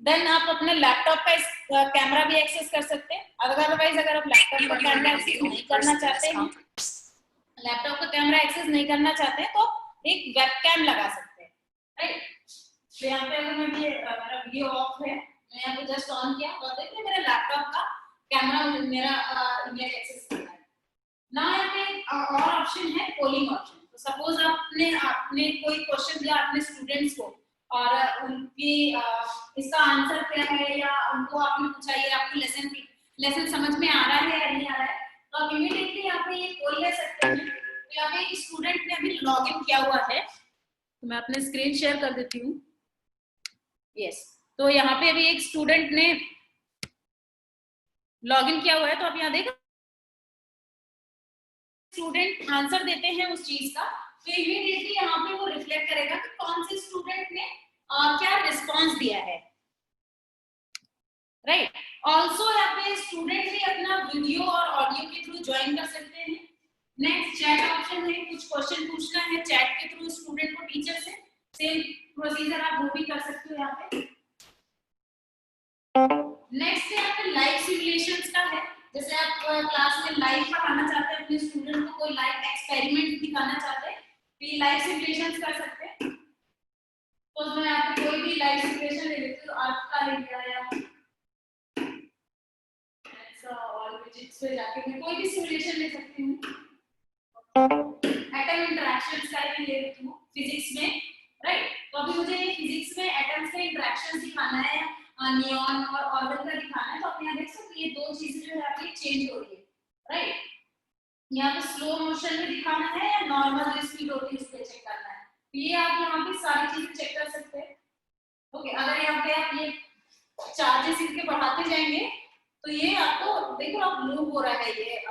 देन आप अपने लैपटॉप का कैमरा भी एक्सेस कर सकते हैं। अदरवाइज अगर आप लैपटॉप का कैमरा एक्सेस नहीं करना चाहते हैं, लैपटॉप का कैमरा एक्सेस नहीं करना चाहते हैं, तो एक वेबकैम लगा सकते हैं, राइट। तो यहाँ पे अगर मेरा वीडियो ऑफ है, मैं यहाँ पे जस्ट ऑन किया और देखिए मेरा लैपटॉप का कैमरा मेरा इमेज एक्सेस कर रहा है ना। यहाँ पे और ऑप्शन है पोलिंग ऑप्शन। तो सपोज आपने कोई क्वेश्चन दिया अपने स्टूडेंट्स को और उनकी इसका आंसर क्या है या उनको आपने पूछा ये आपको लेसन समझ में आ रहा है या नहीं आ रहा है, तो आप इमीडिएटली यहाँ पे ये पोल ले सकते हैं। तो यहाँ पे एक स्टूडेंट ने अभी लॉग इन किया हुआ है, तो मैं अपने स्क्रीन शेयर कर देती हूँ। यस, तो यहाँ पे अभी एक स्टूडेंट ने लॉग इन किया हुआ है, तो आप यहाँ देख स्टूडेंट आंसर देते हैं उस चीज का, तो इमीडिएटली यहाँ पे वो रिफ्लेक्ट करेगा कि कौन से स्टूडेंट ने क्या रिस्पॉन्स दिया है, राइट। ऑल्सो यहाँ पे स्टूडेंट भी अपना वीडियो और ऑडियो के थ्रू ज्वाइन कर सकते हैं। नेक्स्ट चैट ऑप्शन है, कुछ क्वेश्चन पूछना है चैट के थ्रू स्टूडेंट को टीचर से, सेम प्रोसीजर आप वो भी कर सकते हो यहाँ पे। नेक्स्ट यहाँ पे लाइव सिमुलेशंस का है, जैसे आप क्लास में लाइव पढ़ाना चाहते हैं अपने स्टूडेंट को, कोई लाइव एक्सपेरिमेंट दिखाना चाहते हैं, तो ये लाइव सिमुलेशंस कर सकते हैं। तो मैं यहाँ पे कोई भी लाइव सिमुलेशन ले लेती हूँ, आर्ट का ले लिया या ऐसा और फिजिक्स पे जाके मैं कोई भी सिमुलेशन ले सकती हूँ। एटम इंटरेक्शंस का भी ले लेती हूँ फिजिक्स में, राइट। तो अभी मुझे ये फिजिक्स में एटम्स के इंटरेक्शन दिखाना है, नियॉन और ऑर्गन का दिखाना है, तो आप यहाँ देख सकते हैं ये दो चीजें जो है आपकी चेंज हो रही है, राइट। यहाँ पे स्लो मोशन में दिखाना है या नॉर्मल जो स्पीड होती है उस पे चेक करना है, तो ये आप यहाँ पे सारी चीजें चेक कर सकते हैं। ओके, अगर यहाँ पे आप ये चार्जेस इनके बढ़ाते जाएंगे तो ये आपको देखो आप मूव हो रहा है, ये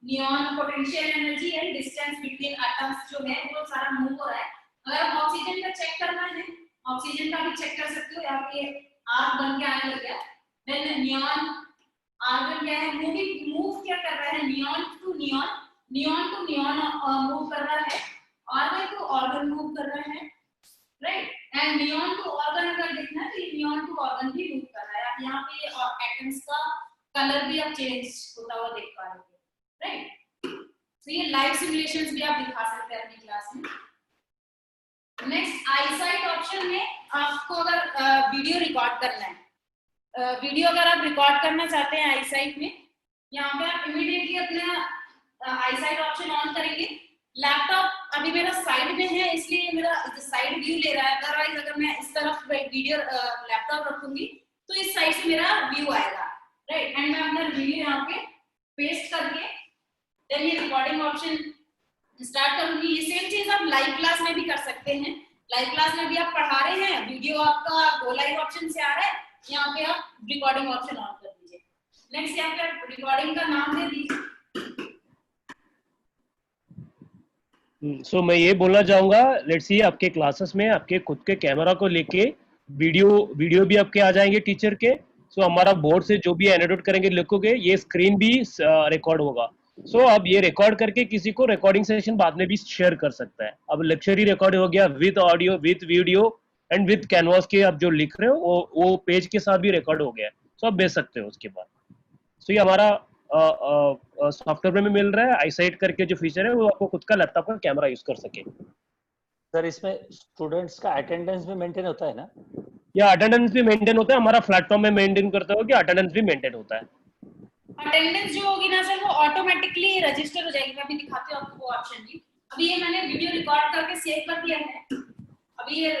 neon potential energy and distance between atoms जो है वो सारा मूव हो रहा है। अगर आप ऑक्सीजन का चेक करना है, ऑक्सीजन का भी चेक कर सकते हो, यहाँ पे आर्क बन के आने लग गया। देन नियॉन आर्गन क्या है, मूव क्या कर रहा है, नियॉन टू नियॉन मूव कर रहा है, ऑर्गन टू ऑर्गन मूव कर रहा है, right. And neon to argon अगर देखना है तो नियॉन टू ऑर्गन भी मूव कर रहा है। आप यहाँ पे एटम्स का कलर भी आप चेंज होता हुआ देख पा रहे हो, राइट। तो ये लाइव सिमुलेशंस भी आप दिखा सकते हैं अपनी क्लास में। नेक्स्ट आईसाइट ऑप्शन में आपको अगर वीडियो रिकॉर्ड करना है, वीडियो अगर आप रिकॉर्ड करना चाहते हैं आईसाइट में, यहाँ पे आप इमीडिएटली अपना आईसाइट ऑप्शन ऑन करेंगे। लैपटॉप अभी मेरा साइड में है इसलिए मेरा साइड व्यू ले रहा है, अदरवाइज अगर मैं इस तरफ वीडियो लैपटॉप रखूंगी तो इस साइड से मेरा व्यू आएगा, राइट। एंड मैं अपना वीडियो यहाँ पे पेस्ट करके देन ये रिकॉर्डिंग ऑप्शन स्टार्ट करूंगी। ये सेम चीज आप लाइव क्लास में भी कर सकते हैं। लाइव क्लास में भी आप पढ़ा रहे हैं, वीडियो आपका गो लाइव ऑप्शन से आ रहा है, यहाँ पे आप रिकॉर्डिंग ऑप्शन ऑन कर दीजिए। नेक्स्ट यहाँ पे आप रिकॉर्डिंग का नाम दे दीजिए।
सो मैं ये बोलना चाहूंगा, लेट्स सी आपके क्लासेस में आपके खुद के कैमरा को लेके वीडियो भी आपके आ जाएंगे टीचर के। सो हमारा बोर्ड से जो भी एनोटेट करेंगे लिखोगे, ये स्क्रीन भी रिकॉर्ड होगा। सो अब ये रिकॉर्ड करके किसी को रिकॉर्डिंग सेशन बाद में भी शेयर कर सकता है। अब लेक्चर ही रिकॉर्ड हो गया with audio with video and with canvas के आप जो लिख रहे हो वो पेज के साथ भी रिकॉर्ड हो गया है, सो आप भेज सकते हो उसके बाद। सो ये हमारा सॉफ्टवेयर में मिल रहा है। आईसाइट करके जो फीचर है वो आपको खुद का लैपटॉप का कैमरा यूज कर सके।
सर इसमें स्टूडेंट्स का अटेंडेंस भी मेंटेन होता है ना?
या अटेंडेंस भी मेंटेन होता है, हमारा प्लेटफॉर्म में मेंटेन करते हो कि अटेंडेंस भी मेंटेन होता है।
अटेंडेंस जो होगी ना सर वो ऑटोमेटिकली रजिस्टर हो जाएगी। मैं अभी दिखाती हूँ आपको वो ऑप्शन भी। अभी ये मैंने वीडियो रिकॉर्ड करके सेव कर दिया है। अभी ये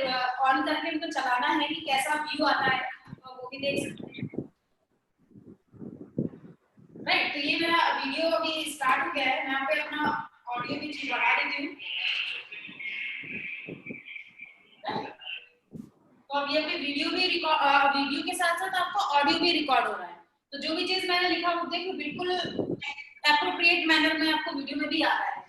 ऑन करके इनको चलाना है कि कैसा व्यू आता है, तो वो भी देख सकते हैं। राइट, तो ये मेरा वीडियो अभी स्टार्ट हो गया है। मैं यहाँ पे अपना ऑडियो भी चीज बढ़ा देती हूँ। तो अब ये पे वीडियो भी रिकॉर्ड, वीडियो के साथ साथ आपका ऑडियो भी रिकॉर्ड हो रहा है। तो जो भी चीज मैंने लिखा वो देखो बिल्कुल एप्रोप्रिएट मैनर में आपको वीडियो में भी आ रहा है।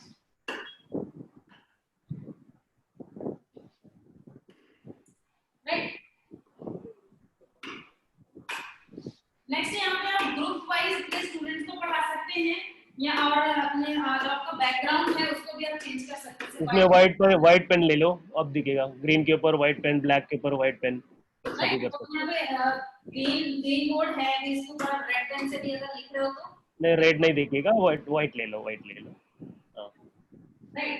राइट, नेक्स्ट यहाँ पे आप ग्रुप वाइज अपने स्टूडेंट्स को पढ़ा सकते हैं या और अपने जो आपका बैकग्राउंड है उसको भी आप चेंज कर सकते हैं।
इसमें व्हाइट पेन ले लो, अब दिखेगा ग्रीन के ऊपर व्हाइट पेन, ब्लैक के ऊपर व्हाइट पेन, सभी कर सकते
हैं। ग्रीन बोर्ड है, इसको थोड़ा रेड पेन से भी अगर लिख रहे हो तो
नहीं, रेड नहीं दिखेगा, व्हाइट ले लो, व्हाइट ले लो। हाँ,
राइट।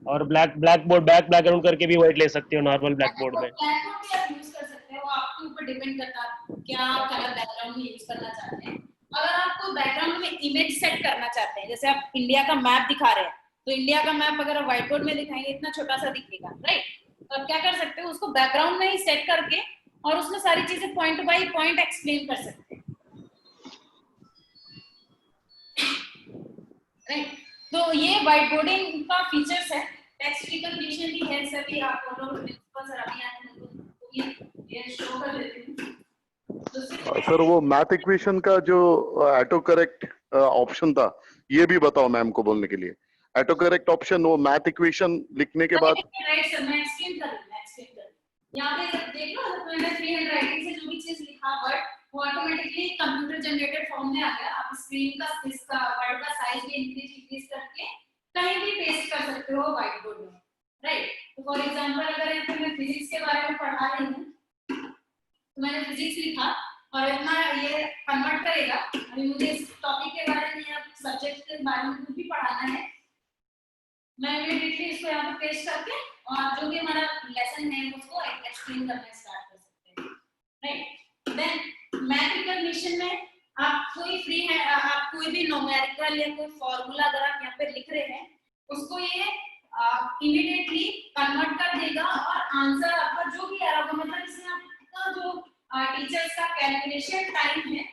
और ब्लैक बोर्ड बैकग्राउंड करके भी व्हाइट ले सकते हो नॉर्मल ब्लैक बोर्ड में।
ब्लैक बोर्ड भी आप यूज कर सकते हो, आपके ऊपर डिपेंड करता है क्या कलर बैकग्राउंड में यूज करना चाहते हैं। अगर आपको बैकग्राउंड में इमेज सेट करना चाहते हैं, जैसे आप इंडिया का मैप दिखा रहे हैं, तो इंडिया का मैप अगर आप व्हाइट बोर्ड में दिखाएंगे इतना छोटा सा दिखेगा, राइट। तो आप क्या कर सकते हो, उसको बैकग्राउंड में ही सेट करके और उसमें सारी चीजें पॉइंट बाय पॉइंट एक्सप्लेन कर सकते हैं, राइट। तो ये व्हाइट बोर्डिंग का फीचर्स है। टेक्स्ट रिकॉग्निशन भी है, सभी आप लोग प्रिंसिपल सर अभी आते हैं तो ये शो कर देते हैं।
सर वो मैथ इक्वेशन का जो ऑटो करेक्ट ऑप्शन था, ये भी बताओ मैम को बोलने के लिए। ऑटो करेक्ट ऑप्शन, वो मैथ इक्वेशन लिखने के बाद
राइट सर, मैं एक्सप्लेन कर यहाँ पे देख लो, मैंने फ्री हैंड राइटिंग से जो भी चीज लिखा वर्ड वो ऑटोमेटिकली कंप्यूटर जनरेटेड फॉर्म में आ गया। आप स्क्रीन का इसका वर्ड का साइज भी इंक्रीज करके कहीं भी पेस्ट कर सकते हो व्हाइट बोर्ड में, राइट। तो फॉर एग्जांपल अगर यहाँ पे मैं फिजिक्स के बारे में पढ़ा रही हूँ तो मैंने फिजिक्स लिखा और इतना ये कन्वर्ट करेगा। अभी मुझे इस टॉपिक के बारे में या सब्जेक्ट के बारे में कुछ भी पढ़ाना है, मैं इमीडिएटली इसको यहाँ पे पेस्ट करके और जो भी हमारा लेसन है उसको एक्सप्लेन करना स्टार्ट कर सकते हैं, राइट। देन मैथ रिकॉग्निशन में आप कोई फ्री है, आप कोई भी न्यूमेरिकल या कोई फॉर्मूला अगर आप यहाँ पे लिख रहे हैं उसको ये इमीडिएटली कन्वर्ट कर देगा और आंसर आपका जो भी आ रहा होगा, मतलब इसमें आपका जो टीचर्स का कैलकुलेशन टाइम है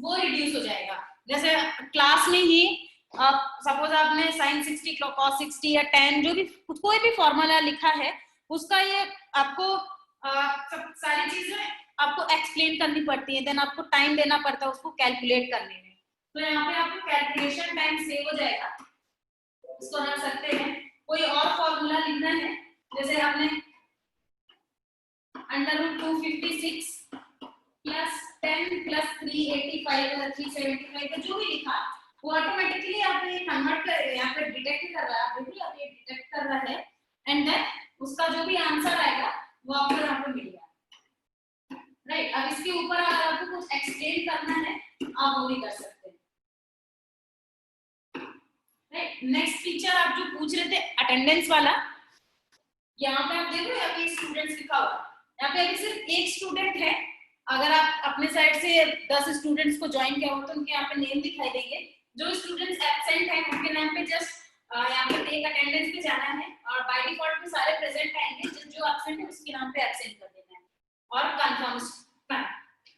वो रिड्यूस हो जाएगा। जैसे क्लास में ही सपोज आपने sin 60 cos 60 या tan जो भी कोई भी फॉर्मूला लिखा है उसका ये आपको सब सारी चीजें आपको एक्सप्लेन करनी पड़ती है, देन आपको टाइम देना पड़ता है उसको कैलकुलेट करने में। तो यहाँ पे आपको कैलकुलेशन टाइम सेव हो जाएगा, उसको रख सकते हैं। कोई और फॉर्मूला लिखना है, जैसे आपने √256 प्लस 10 प्लस 385 या 375 का जो भी लिखा वो ऑटोमेटिकली आप ये कन्वर्ट कर यहाँ पे डिटेक्ट कर रहा है, बिल्कुल आप ये डिटेक्ट कर रहा है एंड देन उसका जो भी आंसर आएगा वो आपको यहाँ पे मिल गया, राइट। अब इसके ऊपर अगर आपको कुछ एक्सप्लेन करना है आप वो भी कर सकते हैं, राइट। नेक्स्ट फीचर आप जो पूछ रहे थे अटेंडेंस वाला, यहाँ पे आप देख रहे हो अभी स्टूडेंट्स लिखा हुआ, यहाँ पे अभी सिर्फ एक स्टूडेंट है। अगर आप अपने साइड से 10 स्टूडेंट्स को ज्वाइन किया हो तो उनके यहाँ पे नेम दिखाई देंगे। जो स्टूडेंट्स एब्सेंट हैं उनके नाम पे जस्ट यहाँ पे टेक अटेंडेंस पे जाना है और बाय डिफॉल्ट में सारे प्रेजेंट आएंगे, जो एब्सेंट है उसके नाम पे एब्सेंट कर देना है और कंफर्म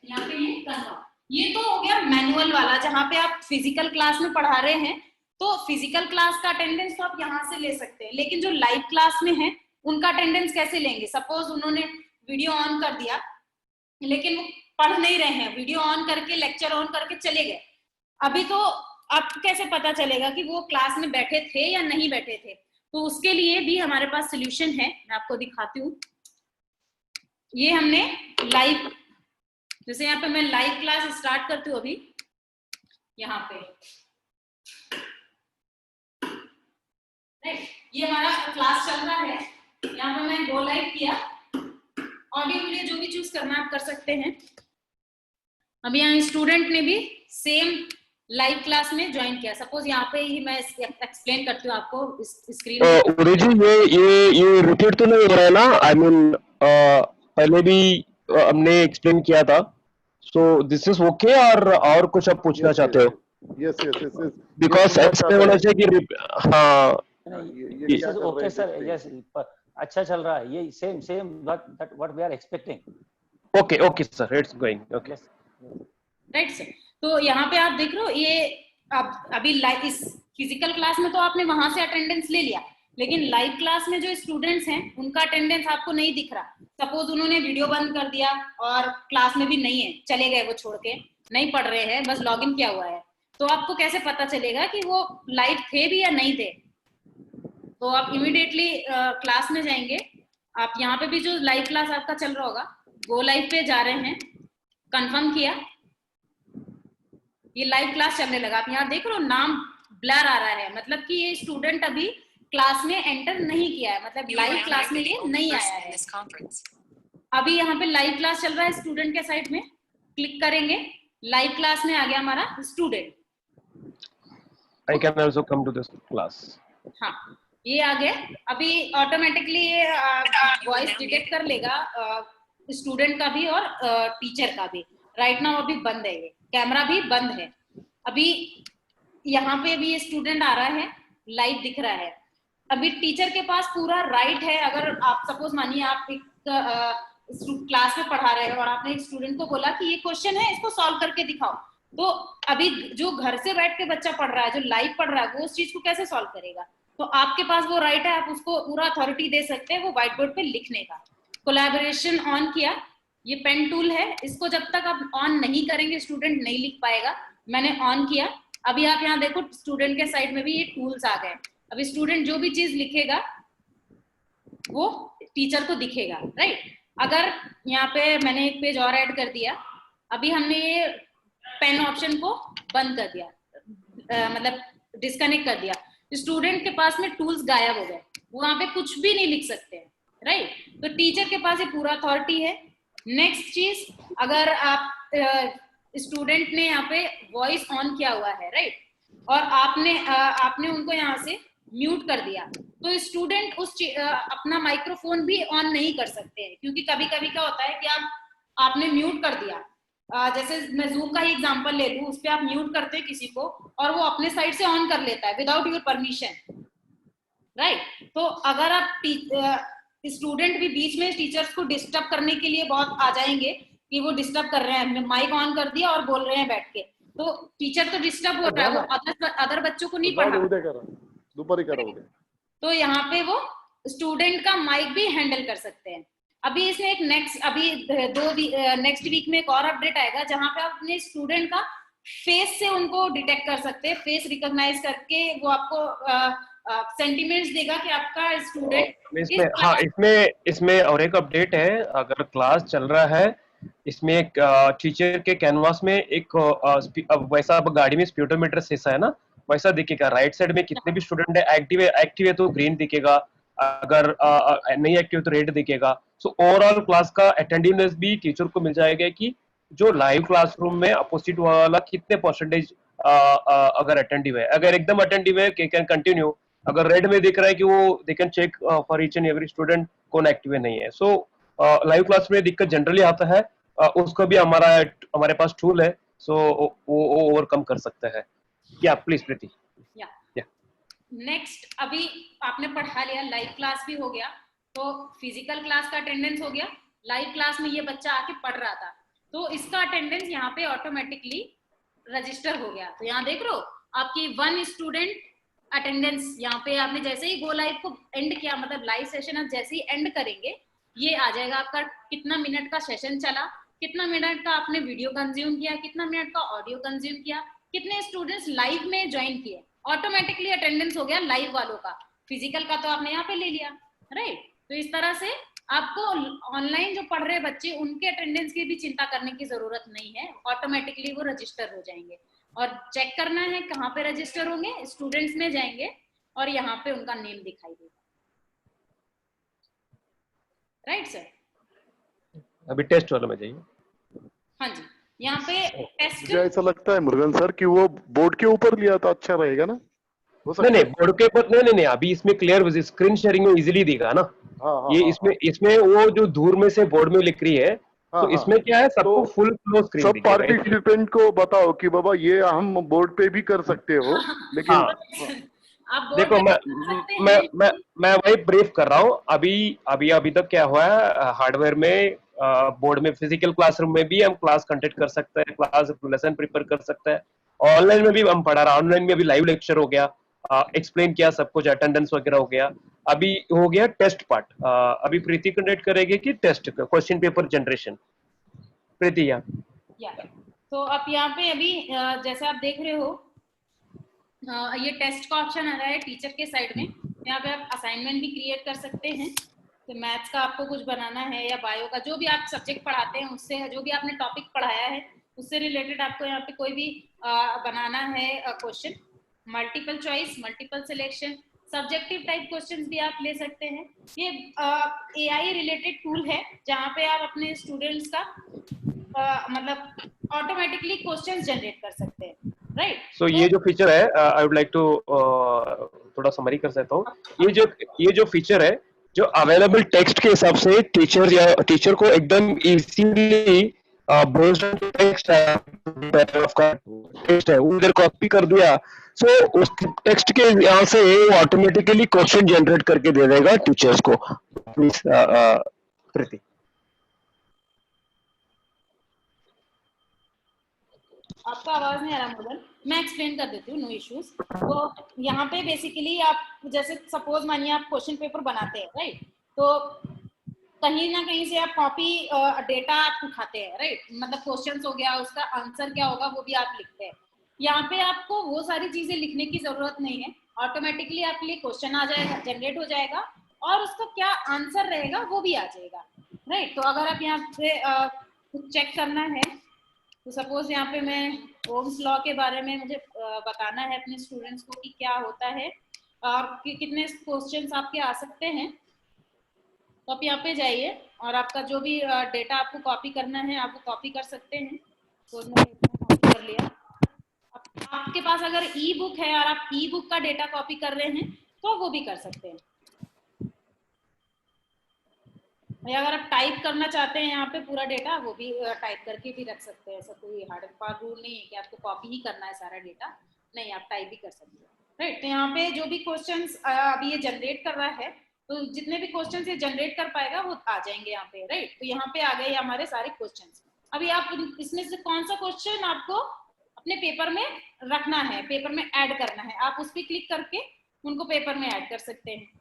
यहाँ पे ये कंफर्म। ये तो हो गया मैनुअल वाला, जहाँ पे आप फिजिकल क्लास में पढ़ा रहे हैं तो फिजिकल क्लास का अटेंडेंस तो आप यहाँ से ले सकते हैं, लेकिन जो लाइव क्लास में है उनका अटेंडेंस कैसे लेंगे। सपोज उन्होंने वीडियो ऑन कर दिया लेकिन वो पढ़ नहीं रहे हैं, वीडियो ऑन करके लेक्चर ऑन करके चले गए, अभी तो आपको कैसे पता चलेगा कि वो क्लास में बैठे थे या नहीं बैठे थे। तो उसके लिए भी हमारे पास सोल्यूशन है, मैं आपको दिखाती हूँ। ये हमने लाइव, जैसे यहाँ पे मैं लाइव क्लास स्टार्ट करती हूँ अभी, यहाँ पे राइट, ये हमारा क्लास चल रहा है। यहाँ पे मैं गो लाइव किया, ऑडियो वीडियो जो भी चूज करना आप कर सकते हैं। अभी यहाँ स्टूडेंट ने भी सेम लाइव क्लास में ज्वाइन किया। सपोज यहाँ पे ही मैं एक्सप्लेन करती हूँ आपको स्क्रीन में।
उदय जी, ये रिपीट तो नहीं हो रहा है ना? आई मीन पहले भी हमने एक्सप्लेन किया था, सो दिस इज ओके, और कुछ आप पूछना चाहते हो?
Yes yes yes yes,
because ऐसे होना चाहिए कि हाँ
ये क्या कर रहे
ओके
हैं
सर,
देखते हैं।
यस, अच्छा चल रहा है ये, same same what we are expecting.
Okay okay sir, it's going okay.
Right sir, तो यहाँ पे आप देख रहे हो ये अब अभी लाइव इस फिजिकल क्लास में तो आपने वहां से अटेंडेंस ले लिया, लेकिन लाइव क्लास में जो स्टूडेंट्स हैं उनका अटेंडेंस आपको नहीं दिख रहा। सपोज उन्होंने वीडियो बंद कर दिया और क्लास में भी नहीं है, चले गए, वो छोड़ के नहीं पढ़ रहे हैं, बस लॉगिन किया हुआ है, तो आपको कैसे पता चलेगा कि वो लाइव थे भी या नहीं थे? तो आप इमीडिएटली क्लास में जाएंगे। आप यहाँ पे भी जो लाइव क्लास आपका चल रहा होगा, वो लाइव पे जा रहे हैं, कंफर्म किया, ये लाइव क्लास चलने लगा। आप यहाँ देख रहे हो नाम ब्लर आ रहा है, मतलब कि ये स्टूडेंट अभी क्लास में एंटर नहीं किया है, मतलब लाइव क्लास में ये नहीं आया है। अभी यहाँ पे लाइव क्लास चल रहा है, स्टूडेंट के साइड में क्लिक करेंगे, लाइव क्लास में आ गया हमारा student.
I can also come to this class.
हाँ, ये आ गया। अभी ऑटोमेटिकली ये वॉइस डिटेक्ट कर लेगा स्टूडेंट का भी और टीचर का भी। राइट नाउ अभी बंद है, ये कैमरा भी बंद है। अभी यहाँ पे भी ये स्टूडेंट आ रहा है, लाइव दिख रहा है। अभी टीचर के पास पूरा राइट है, अगर आप सपोज मानिए आप एक क्लास में पढ़ा रहे हो और आपने एक स्टूडेंट को बोला कि ये क्वेश्चन है, इसको सॉल्व करके दिखाओ, तो अभी जो घर से बैठ के बच्चा पढ़ रहा है, जो लाइव पढ़ रहा है, वो उस चीज को कैसे सॉल्व करेगा? तो आपके पास वो राइट है, आप उसको पूरा अथॉरिटी दे सकते हैं वो व्हाइट बोर्ड पे लिखने का। कोलैबोरेशन ऑन किया, ये पेन टूल है, इसको जब तक आप ऑन नहीं करेंगे स्टूडेंट नहीं लिख पाएगा। मैंने ऑन किया। अभी आप यहाँ देखो स्टूडेंट के साइड में भी ये टूल्स आ गए। अभी स्टूडेंट जो भी चीज लिखेगा वो टीचर को दिखेगा, राइट। अगर यहाँ पे मैंने एक पेज और ऐड कर दिया, अभी हमने ये पेन ऑप्शन को बंद कर दिया, मतलब डिस्कनेक्ट कर दिया, स्टूडेंट के पास में टूल्स गायब हो गए, वो वहां पे कुछ भी नहीं लिख सकते हैं, राइट। तो टीचर के पास ये पूरा अथॉरिटी है। नेक्स्ट चीज, अगर आप स्टूडेंट ने यहाँ पे वॉइस ऑन किया हुआ है, राइट, और आपने उनको यहाँ से म्यूट कर दिया, तो स्टूडेंट अपना माइक्रोफोन भी ऑन नहीं कर सकते हैं, क्योंकि कभी कभी क्या होता है कि आपने म्यूट कर दिया, जैसे मैं जूम का ही एग्जांपल ले लूं, उस पे आप म्यूट करते हैं किसी को और वो अपने साइड से ऑन कर लेता है विदाउट योर परमिशन, राइट। तो अगर आप स्टूडेंट भी बीच में टीचर्स को डिस्टर्ब करने के लिए बहुत आ जाएंगे कि वो डिस्टर्ब कर रहे हैं, माइक ऑन कर दिया और बोल रहे हैं बैठ के, तो टीचर तो डिस्टर्ब हो रहा है, वो अदर बच्चों को नहीं पढ़ा,
दुपारी करा उद्या।
तो यहाँ पे वो स्टूडेंट का माइक भी हैंडल कर सकते हैं। अभी इसमें एक नेक्स्ट वीक में एक और अपडेट आएगा, जहां पे आप अपने स्टूडेंट का फेस से उनको डिटेक्ट कर सकते हैं, फेस रिकॉग्नाइज करके वो आपको सेंटीमेंट्स देगा कि आपका स्टूडेंट
इसमें और एक अपडेट है। अगर क्लास चल रहा है, इसमें एक टीचर के कैनवास में एक वैसा गाड़ी में स्पीडोमीटर जैसा है ना, वैसा दिखेगा। राइट साइड में कितने भी स्टूडेंट है, एक्टिव है तो ग्रीन दिखेगा, अगर नहीं एक्टिव तो रेड दिखेगा। सो ओवरऑल क्लास का अटेंडिवनेस भी टीचर को मिल जाएगा कि जो लाइव क्लासरूम में अपोजिट वाला कितने परसेंटेज अगर अटेंटिव है। अगर एकदम अटेंटिव है कैन कंटिन्यू, अगर रेड में दिख रहा है कि वो they can check for each and every student कौन एक्टिव है नहीं है। सो लाइव क्लास में दिक्कत जनरली आता है, उसको भी हमारे पास टूल है, सो वो ओवरकम कर सकते हैं। या प्लीज प्रीति।
नेक्स्ट, अभी आपने पढ़ा लिया, लाइव क्लास भी हो गया, तो फिजिकल क्लास का अटेंडेंस हो गया। लाइव क्लास में ये बच्चा आके पढ़ रहा था, तो इसका अटेंडेंस यहाँ पे ऑटोमेटिकली रजिस्टर हो गया। तो यहाँ देख रहे हो आपकी 1 स्टूडेंट अटेंडेंस, यहाँ पे आपने जैसे ही गो लाइव को एंड किया, मतलब लाइव सेशन आप जैसे ही एंड करेंगे, ये आ जाएगा आपका कितना मिनट का सेशन चला, कितना मिनट का आपने वीडियो कंज्यूम किया, कितना मिनट का ऑडियो कंज्यूम किया, कितने स्टूडेंट्स लाइव में ज्वाइन किए। ऑटोमेटिकली अटेंडेंस हो गया लाइव वालों का, फिजिकल का तो आपने यहाँ पे ले लिया, राइट। तो इस तरह से आपको ऑनलाइन जो पढ़ रहे बच्चे, उनके अटेंडेंस की भी चिंता करने की जरूरत नहीं है, ऑटोमेटिकली वो रजिस्टर हो जाएंगे। और चेक करना है कहाँ पे रजिस्टर होंगे, स्टूडेंट्स में जाएंगे और यहाँ पे उनका नेम दिखाई देगा। Right sir?
अभी टेस्ट वाला में जाइए।
हाँ जी, यहाँ पे टेस्ट।
मुझे ऐसा लगता है मुरुगन सर कि वो बोर्ड के ऊपर लिया तो अच्छा रहेगा ना, हो सकता
नहीं
है?
नहीं, बोर्ड के ऊपर नहीं, अभी इसमें क्लियर स्क्रीन शेयरिंग में इजीली देगा ना।
हाँ हाँ
ये
हाँ
इसमें वो जो दूर में से बोर्ड में लिख रही है,
हाँ
तो
हाँ।
इसमें क्या है, सबको
तो
फुल फ्लो स्क्रीन
सब
दिखेगा।
पार्टिसिपेंट को बताओ कि बाबा ये हम बोर्ड पे भी कर सकते हो, लेकिन
हाँ
आप बोर्ड
देखो,
पे
मैं
कर सकते
मैं
हैं।
मैं मैं वही ब्रीफ कर रहा हूँ। अभी तक क्या हुआ है, हार्डवेयर में बोर्ड में फिजिकल क्लासरूम में भी हम क्लास कंडक्ट कर सकते हैं, क्लास लेसन प्रिपेयर कर सकते हैं। ऑनलाइन में भी हम पढ़ा रहा, ऑनलाइन में भी लाइव लेक्चर हो गया, एक्सप्लेन किया सब कुछ, अटेंडेंस वगैरह हो गया। अभी हो गया टेस्ट पार्ट। अभी प्रीति कंडक्ट करेगी कि टेस्ट क्वेश्चन पेपर जनरेशन। प्रीति या
तो आप यहाँ पे अभी जैसे आप देख रहे हो, ये टेस्ट का ऑप्शन आ रहा है टीचर के साइड में। यहाँ पे आप असाइनमेंट भी क्रिएट कर सकते हैं। तो मैथ्स का आपको कुछ बनाना है या बायो का, जो भी आप सब्जेक्ट पढ़ाते हैं उससे, जो भी आपने टॉपिक पढ़ाया है उससे रिलेटेड आपको यहाँ पे कोई भी बनाना है question. Multiple choice, multiple selection, subjective type questions भी आप ले सकते हैं। ये AI रिलेटेड टूल है जहाँ पे आप अपने स्टूडेंट्स का मतलब ऑटोमेटिकली क्वेश्चंस जनरेट कर सकते हैं। राइट?
सो ये जो फीचर है, आई वुड लाइक टू थोड़ा समरी कर सकता हूँ। ये जो फीचर है, जो अवेलेबल टेक्स्ट के हिसाब से टीचर को एकदम easily based on text paragraph का टेक्स्ट है उधर कॉपी कर दिया, सो उस टेक्स्ट के यहाँ से वो ऑटोमेटिकली क्वेश्चन जनरेट करके दे देगा टीचर्स को। प्लीज प्रीति।
आपका आवाज नहीं आ रहा मदन, मैं एक्सप्लेन कर देती हूँ, नो इश्यूज। तो यहाँ पे बेसिकली आप जैसे सपोज मानिए आप क्वेश्चन पेपर बनाते हैं, राइट? तो कहीं ना कहीं से आप कॉपी डेटा आप उठाते हैं, राइट? मतलब क्वेश्चंस हो गया, उसका आंसर क्या होगा वो भी आप लिखते हैं। यहाँ पे आपको वो सारी चीजें लिखने की जरूरत नहीं है, ऑटोमेटिकली आपके लिए क्वेश्चन आ जाएगा, जनरेट हो जाएगा और उसका क्या आंसर रहेगा वो भी आ जाएगा। राइट? तो अगर आप यहाँ पे कुछ चेक करना है, तो सपोज यहाँ पे मैं ओम्स लॉ के बारे में मुझे बताना है अपने स्टूडेंट्स को कि क्या होता है और कितने क्वेश्चंस आपके आ सकते हैं। तो आप यहाँ पे जाइए और आपका जो भी डेटा आपको कॉपी करना है आप वो कॉपी कर सकते हैं। तो मैंने कॉपी कर लिया। आपके पास अगर ई बुक है और आप ई बुक का डेटा कॉपी कर रहे हैं तो वो भी कर सकते हैं। या अगर आप टाइप करना चाहते हैं यहाँ पे पूरा डेटा, वो भी टाइप करके भी रख सकते हैं। ऐसा कोई हार्ड एंड फास्ट रूल नहीं है कि आपको कॉपी ही करना है सारा डेटा, नहीं, आप टाइप भी कर सकते हैं। राइट? तो यहाँ पे जो भी क्वेश्चंस अभी ये जनरेट कर रहा है, तो जितने भी क्वेश्चंस ये जनरेट कर पाएगा वो आ जाएंगे यहाँ पे। राइट? तो यहाँ पे आ गए हमारे सारे क्वेश्चंस। अभी आप इसमें से कौन सा क्वेश्चन आपको अपने पेपर में रखना है, पेपर में ऐड करना है, आप उस पर क्लिक करके उनको पेपर में ऐड कर सकते हैं।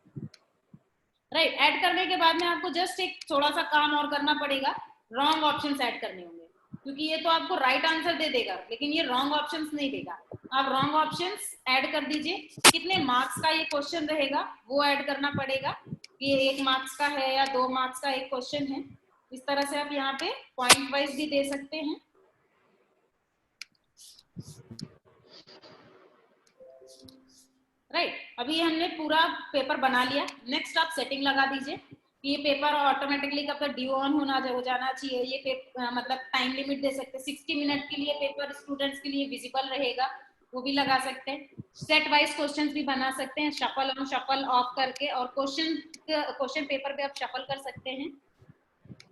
राइट? ऐड करने के बाद में आपको जस्ट एक थोड़ा सा काम और करना पड़ेगा, रॉन्ग ऑप्शंस ऐड करने होंगे, क्योंकि ये तो आपको राइट आंसर दे देगा लेकिन ये रॉन्ग ऑप्शंस नहीं देगा। आप रॉन्ग ऑप्शंस ऐड कर दीजिए। कितने मार्क्स का ये क्वेश्चन रहेगा वो ऐड करना पड़ेगा, कि ये 1 मार्क्स का है या 2 मार्क्स का एक क्वेश्चन है। इस तरह से आप यहाँ पे पॉइंट वाइज भी दे सकते हैं। राइट? अभी हमने पूरा पेपर बना लिया। नेक्स्ट आप सेटिंग लगा दीजिए कि ये पेपर ऑटोमेटिकली कब तक ड्यू ऑन हो जाना चाहिए। ये मतलब टाइम लिमिट दे सकते हैं, 60 मिनट के लिए पेपर स्टूडेंट्स के लिए विजिबल रहेगा, वो भी लगा सकते हैं। सेट वाइज क्वेश्चंस भी बना सकते हैं, शफल ऑन शफल ऑफ करके, और क्वेश्चन पेपर पे आप शफल कर सकते हैं।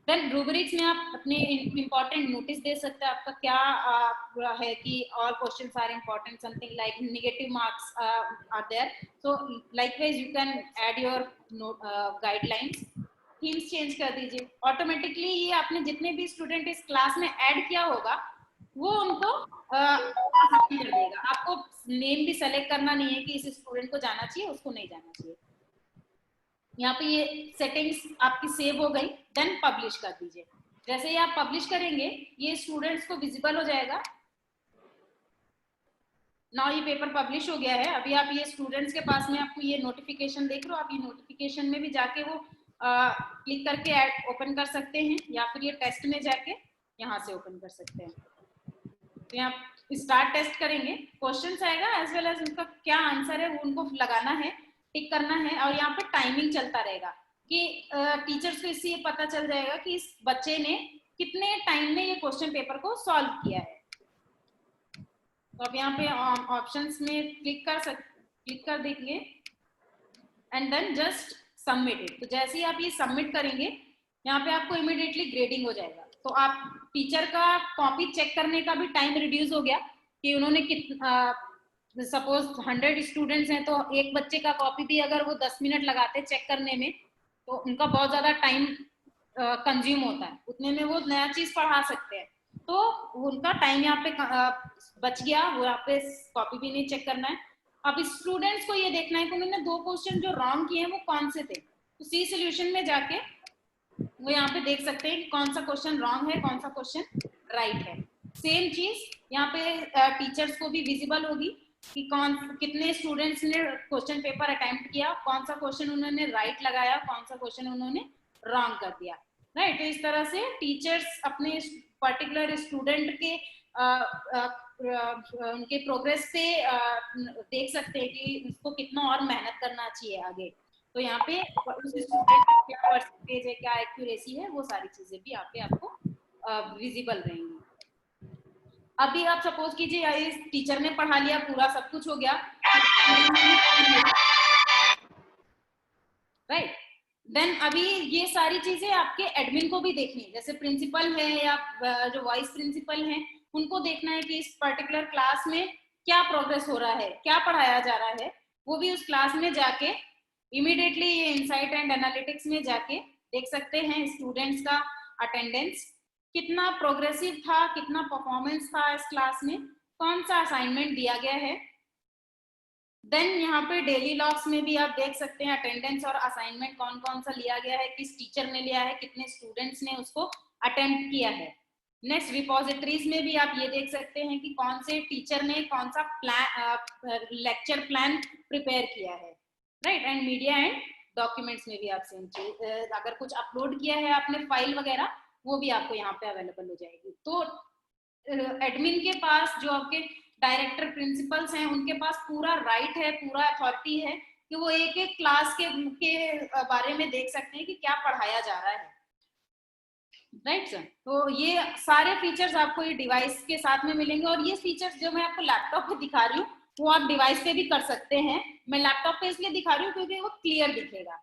देन रूब्रिक्स में आप अपने इंपॉर्टेंट नोटिस दे सकते हैं, आपका क्या है कि all questions are important, something like negative marks are there, so likewise you can add your guidelines. Themes change कर दीजिए ऑटोमेटिकली। ये आपने जितने भी स्टूडेंट इस क्लास में ऐड किया होगा वो उनको कर देगा। आपको नेम भी सेलेक्ट करना नहीं है कि इस स्टूडेंट को जाना चाहिए, उसको नहीं जाना चाहिए। यहाँ पे ये सेटिंग्स आपकी सेव हो गई। देन पब्लिश कर दीजिए। जैसे ही आप पब्लिश करेंगे ये स्टूडेंट्स को विजिबल हो जाएगा। नाउ ये पेपर पब्लिश हो गया है। अभी आप ये स्टूडेंट्स के पास में आपको ये नोटिफिकेशन देख रहे हो, आप ये नोटिफिकेशन में भी जाके वो क्लिक करके ऐड ओपन कर सकते हैं, या फिर ये टेस्ट में जाके यहाँ से ओपन कर सकते हैं। तो यहाँ स्टार्ट टेस्ट करेंगे, क्वेश्चंस आएगा एज वेल एज उनका क्या आंसर है वो उनको लगाना है, टिक करना है, और यहाँ पे टाइमिंग चलता रहेगा कि टीचर्स को इससे ये पता चल जाएगा कि इस बच्चे ने कितने टाइम में ये क्वेश्चन पेपर को सॉल्व किया है। तो अब यहाँ पे ऑप्शंस में क्लिक कर देंगे and then just submit it. तो जैसे ही आप ये सबमिट करेंगे यहाँ पे आपको इमीडिएटली ग्रेडिंग हो जाएगा। तो आप टीचर का कॉपी चेक करने का भी टाइम रिड्यूस हो गया कि उन्होंने सपोज 100 स्टूडेंट्स हैं तो एक बच्चे का कॉपी भी अगर वो 10 मिनट लगाते चेक करने में तो उनका बहुत ज्यादा टाइम कंज्यूम होता है, उतने में वो नया चीज पढ़ा सकते हैं। तो उनका टाइम यहाँ पे बच गया, वो यहाँ पे कॉपी भी नहीं चेक करना है। अब स्टूडेंट्स को ये देखना है कि उन्होंने 2 क्वेश्चन जो रॉन्ग किए हैं वो कौन से थे। तो सी सॉल्यूशन में जाके वो यहाँ पे देख सकते हैं कि कौन सा क्वेश्चन रॉन्ग है, कौन सा क्वेश्चन राइट है। सेम चीज यहाँ पे टीचर्स को भी विजिबल होगी कि कितने स्टूडेंट्स ने क्वेश्चन पेपर अटेम्प्ट किया, कौन सा क्वेश्चन उन्होंने राइट लगाया, कौन सा क्वेश्चन उन्होंने रॉन्ग कर दिया, राइट। तो इस तरह से टीचर्स अपने पर्टिकुलर स्टूडेंट के उनके प्रोग्रेस पे देख सकते हैं कि उसको कितना और मेहनत करना चाहिए आगे। तो यहाँ पे उस स्टूडेंट का क्या परसेंटेज है, क्या एक्यूरेसी है, वो सारी चीजें भी यहाँ पे आपको विजिबल रहेंगी। अभी आप सपोज कीजिए इस टीचर ने पढ़ा लिया, पूरा सब कुछ हो गया, राइट। देन अभी ये सारी चीजें आपके एडमिन को भी देखनी है, जैसे प्रिंसिपल है या जो वाइस प्रिंसिपल हैं उनको देखना है कि इस पर्टिकुलर क्लास में क्या प्रोग्रेस हो रहा है, क्या पढ़ाया जा रहा है। वो भी उस क्लास में जाके इमीडिएटली ये इनसाइट एंड एनालिटिक्स में जाके देख सकते हैं स्टूडेंट्स का अटेंडेंस कितना प्रोग्रेसिव था, कितना परफॉर्मेंस था इस क्लास में, कौन सा असाइनमेंट दिया गया है। देन यहाँ पे डेली लॉग्स में भी आप देख सकते हैं अटेंडेंस और असाइनमेंट कौन कौन सा लिया गया है, किस टीचर ने लिया है, कितने स्टूडेंट्स ने उसको अटेम्प्ट किया है। नेक्स्ट रिपोजिटरीज में भी आप ये देख सकते हैं कि कौन से टीचर ने कौन सा लेक्चर प्लान प्रिपेयर किया है, right. And media and documents में भी आप सेम चीज, अगर कुछ अपलोड किया है आपने फाइल वगैरह, वो भी आपको यहाँ पे अवेलेबल हो जाएगी। तो एडमिन के पास, जो आपके डायरेक्टर प्रिंसिपल्स हैं, उनके पास पूरा राइट है, पूरा अथॉरिटी है कि वो एक एक क्लास के बारे में देख सकते हैं कि क्या पढ़ाया जा रहा है, राइट सर। तो ये सारे फीचर्स आपको ये डिवाइस के साथ में मिलेंगे, और ये फीचर्स जो मैं आपको लैपटॉप पे दिखा रही हूँ वो आप डिवाइस पे भी कर सकते हैं। मैं लैपटॉप पे इसलिए दिखा रही हूँ क्योंकि वो क्लियर दिखेगा।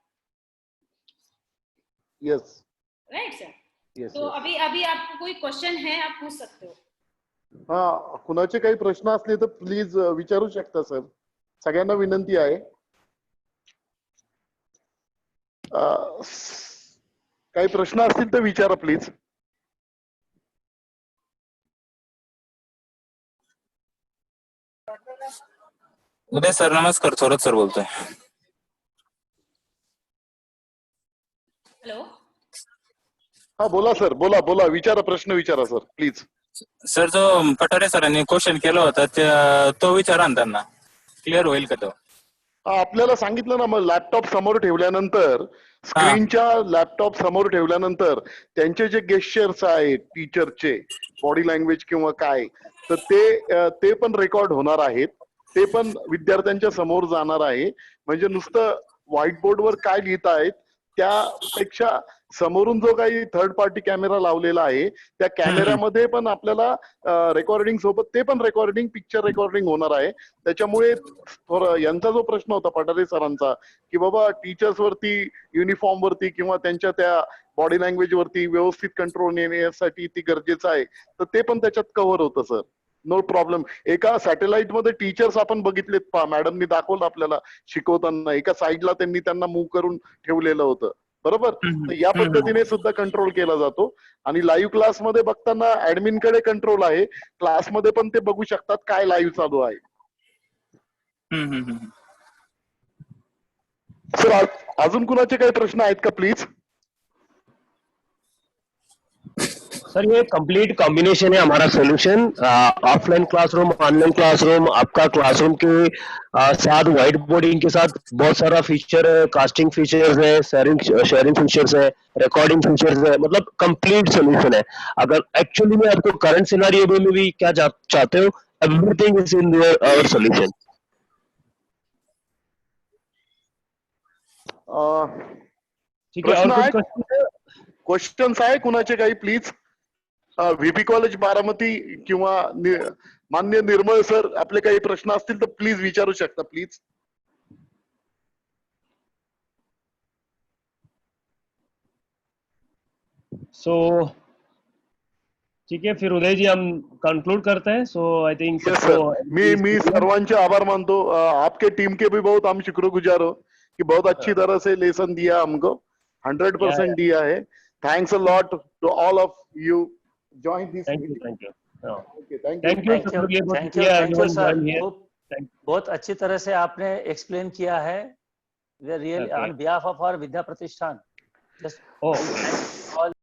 Yes,
right sir.
यस।
तो अभी आपको कोई क्वेश्चन है, आप पूछ सकते हो।
हा, कुणाचे काही प्रश्न असले तर प्लीज विचारू शकता सर, सगळ्यांना विनंती आहे। काही प्रश्न असतील तर विचारा प्लीज।
उदय सर नमस्कार, थोरात सर बोलतोय।
हेलो,
हा बोला सर, बोला बोला, विचारा, प्रश्न विचारा सर प्लीज।
सर जो पठारे सरांनी क्वेश्चन केला होता तो विचारा ना, त्यांना क्लिअर होईल का तो?
आपल्याला सांगितलं ना, मग लॅपटॉप समोर ठेवल्यानंतर, स्क्रीनच्या लॅपटॉप समोर ठेवल्यानंतर त्यांचे जे गेस्चर्स आहेत टीचरचे, बॉडी लँग्वेज किंवा काय, तर ते पण रेकॉर्ड होणार आहेत, ते पण विद्यार्थ्यांच्या समोर जाणार आहे। म्हणजे नुसतं व्हाईट बोर्डवर काय लिहित आहेत त्यापेक्षा समोरून जो काही थर्ड पार्टी कॅमेरा लावलेला आहे त्या कॅमेऱ्यामध्ये पण आपल्याला रेकॉर्डिंग सोबत ते पण रेकॉर्डिंग, पिक्चर रेकॉर्डिंग होणार आहे। त्याच्यामुळे यांचा जो प्रश्न होता पठारे सरांचा की बाबा टीचर्स वरती, युनिफॉर्म वरती किंवा त्यांच्या त्या बॉडी लँग्वेज वरती व्यवस्थित कंट्रोल येण्यासाठी ती गरजेचं आहे, तर ते पण त्याच्यात कव्हर होतं सर, नो प्रॉब्लेम। एका सॅटेलाइट मध्ये टीचर्स आपण बघितलेत पहा, मॅडमनी दाखवलं आपल्याला शिकवताना, एका साईडला त्यांनी त्यांना मूव्ह करून ठेवलेलं होतं, बरोबर। तर या पद्धतीने सुद्धा कंट्रोल केला जातो। आणि लाईव्ह क्लास मध्ये बघताना ऍडमिन कडे कंट्रोल आहे, क्लासमध्ये पण ते बघू शकतात काय लाईव्ह चालू आहे। सर अजून कुणाचे काही प्रश्न आहेत का प्लीज?
सर ये कंप्लीट कॉम्बिनेशन है हमारा solution, offline classroom, online classroom, आपका क्लासरूम के साथ व्हाइट बोर्डिंग के साथ बहुत सारा फीचर है, कास्टिंग फीचर्स है, शेयरिंग फीचर्स है, रिकॉर्डिंग फीचर्स है, मतलब कंप्लीट सोल्यूशन है। अगर एक्चुअली में आपको करंट सिनेरियो में भी क्या चाहते हो
everything is in our solution.
ठीक है, और
प्रश्न
कुछ
आहे?
क्वेश्चन?
क्वेश्चन्स आहे कुणाचे काही प्लीज? व्हीपी कॉलेज बारामती किंवा मान्य निर्मळ सर, आपले काही प्रश्न असतील तर प्लीज विचारू शकता प्लीज.
सो ठीक है, फिर उदय जी हम कंक्लूड करते हैं. सो आई थिंक
यस सर, मी सर्वांचे आभार मानतो. आपके टीम के भी बहुत हम शुक्रगुजार हो कि बहुत अच्छी तरह से लेसन दिया हमको, 100% दिया है. Thanks a lot to all of you join this
thank you.
Meeting.
Thank you.
Okay, thank
thank
you.
You.
Thank you sir. बहुत अच्छी तरह से आपने एक्सप्लेन किया है. We are really on behalf of our Vidya Pratishthan. Just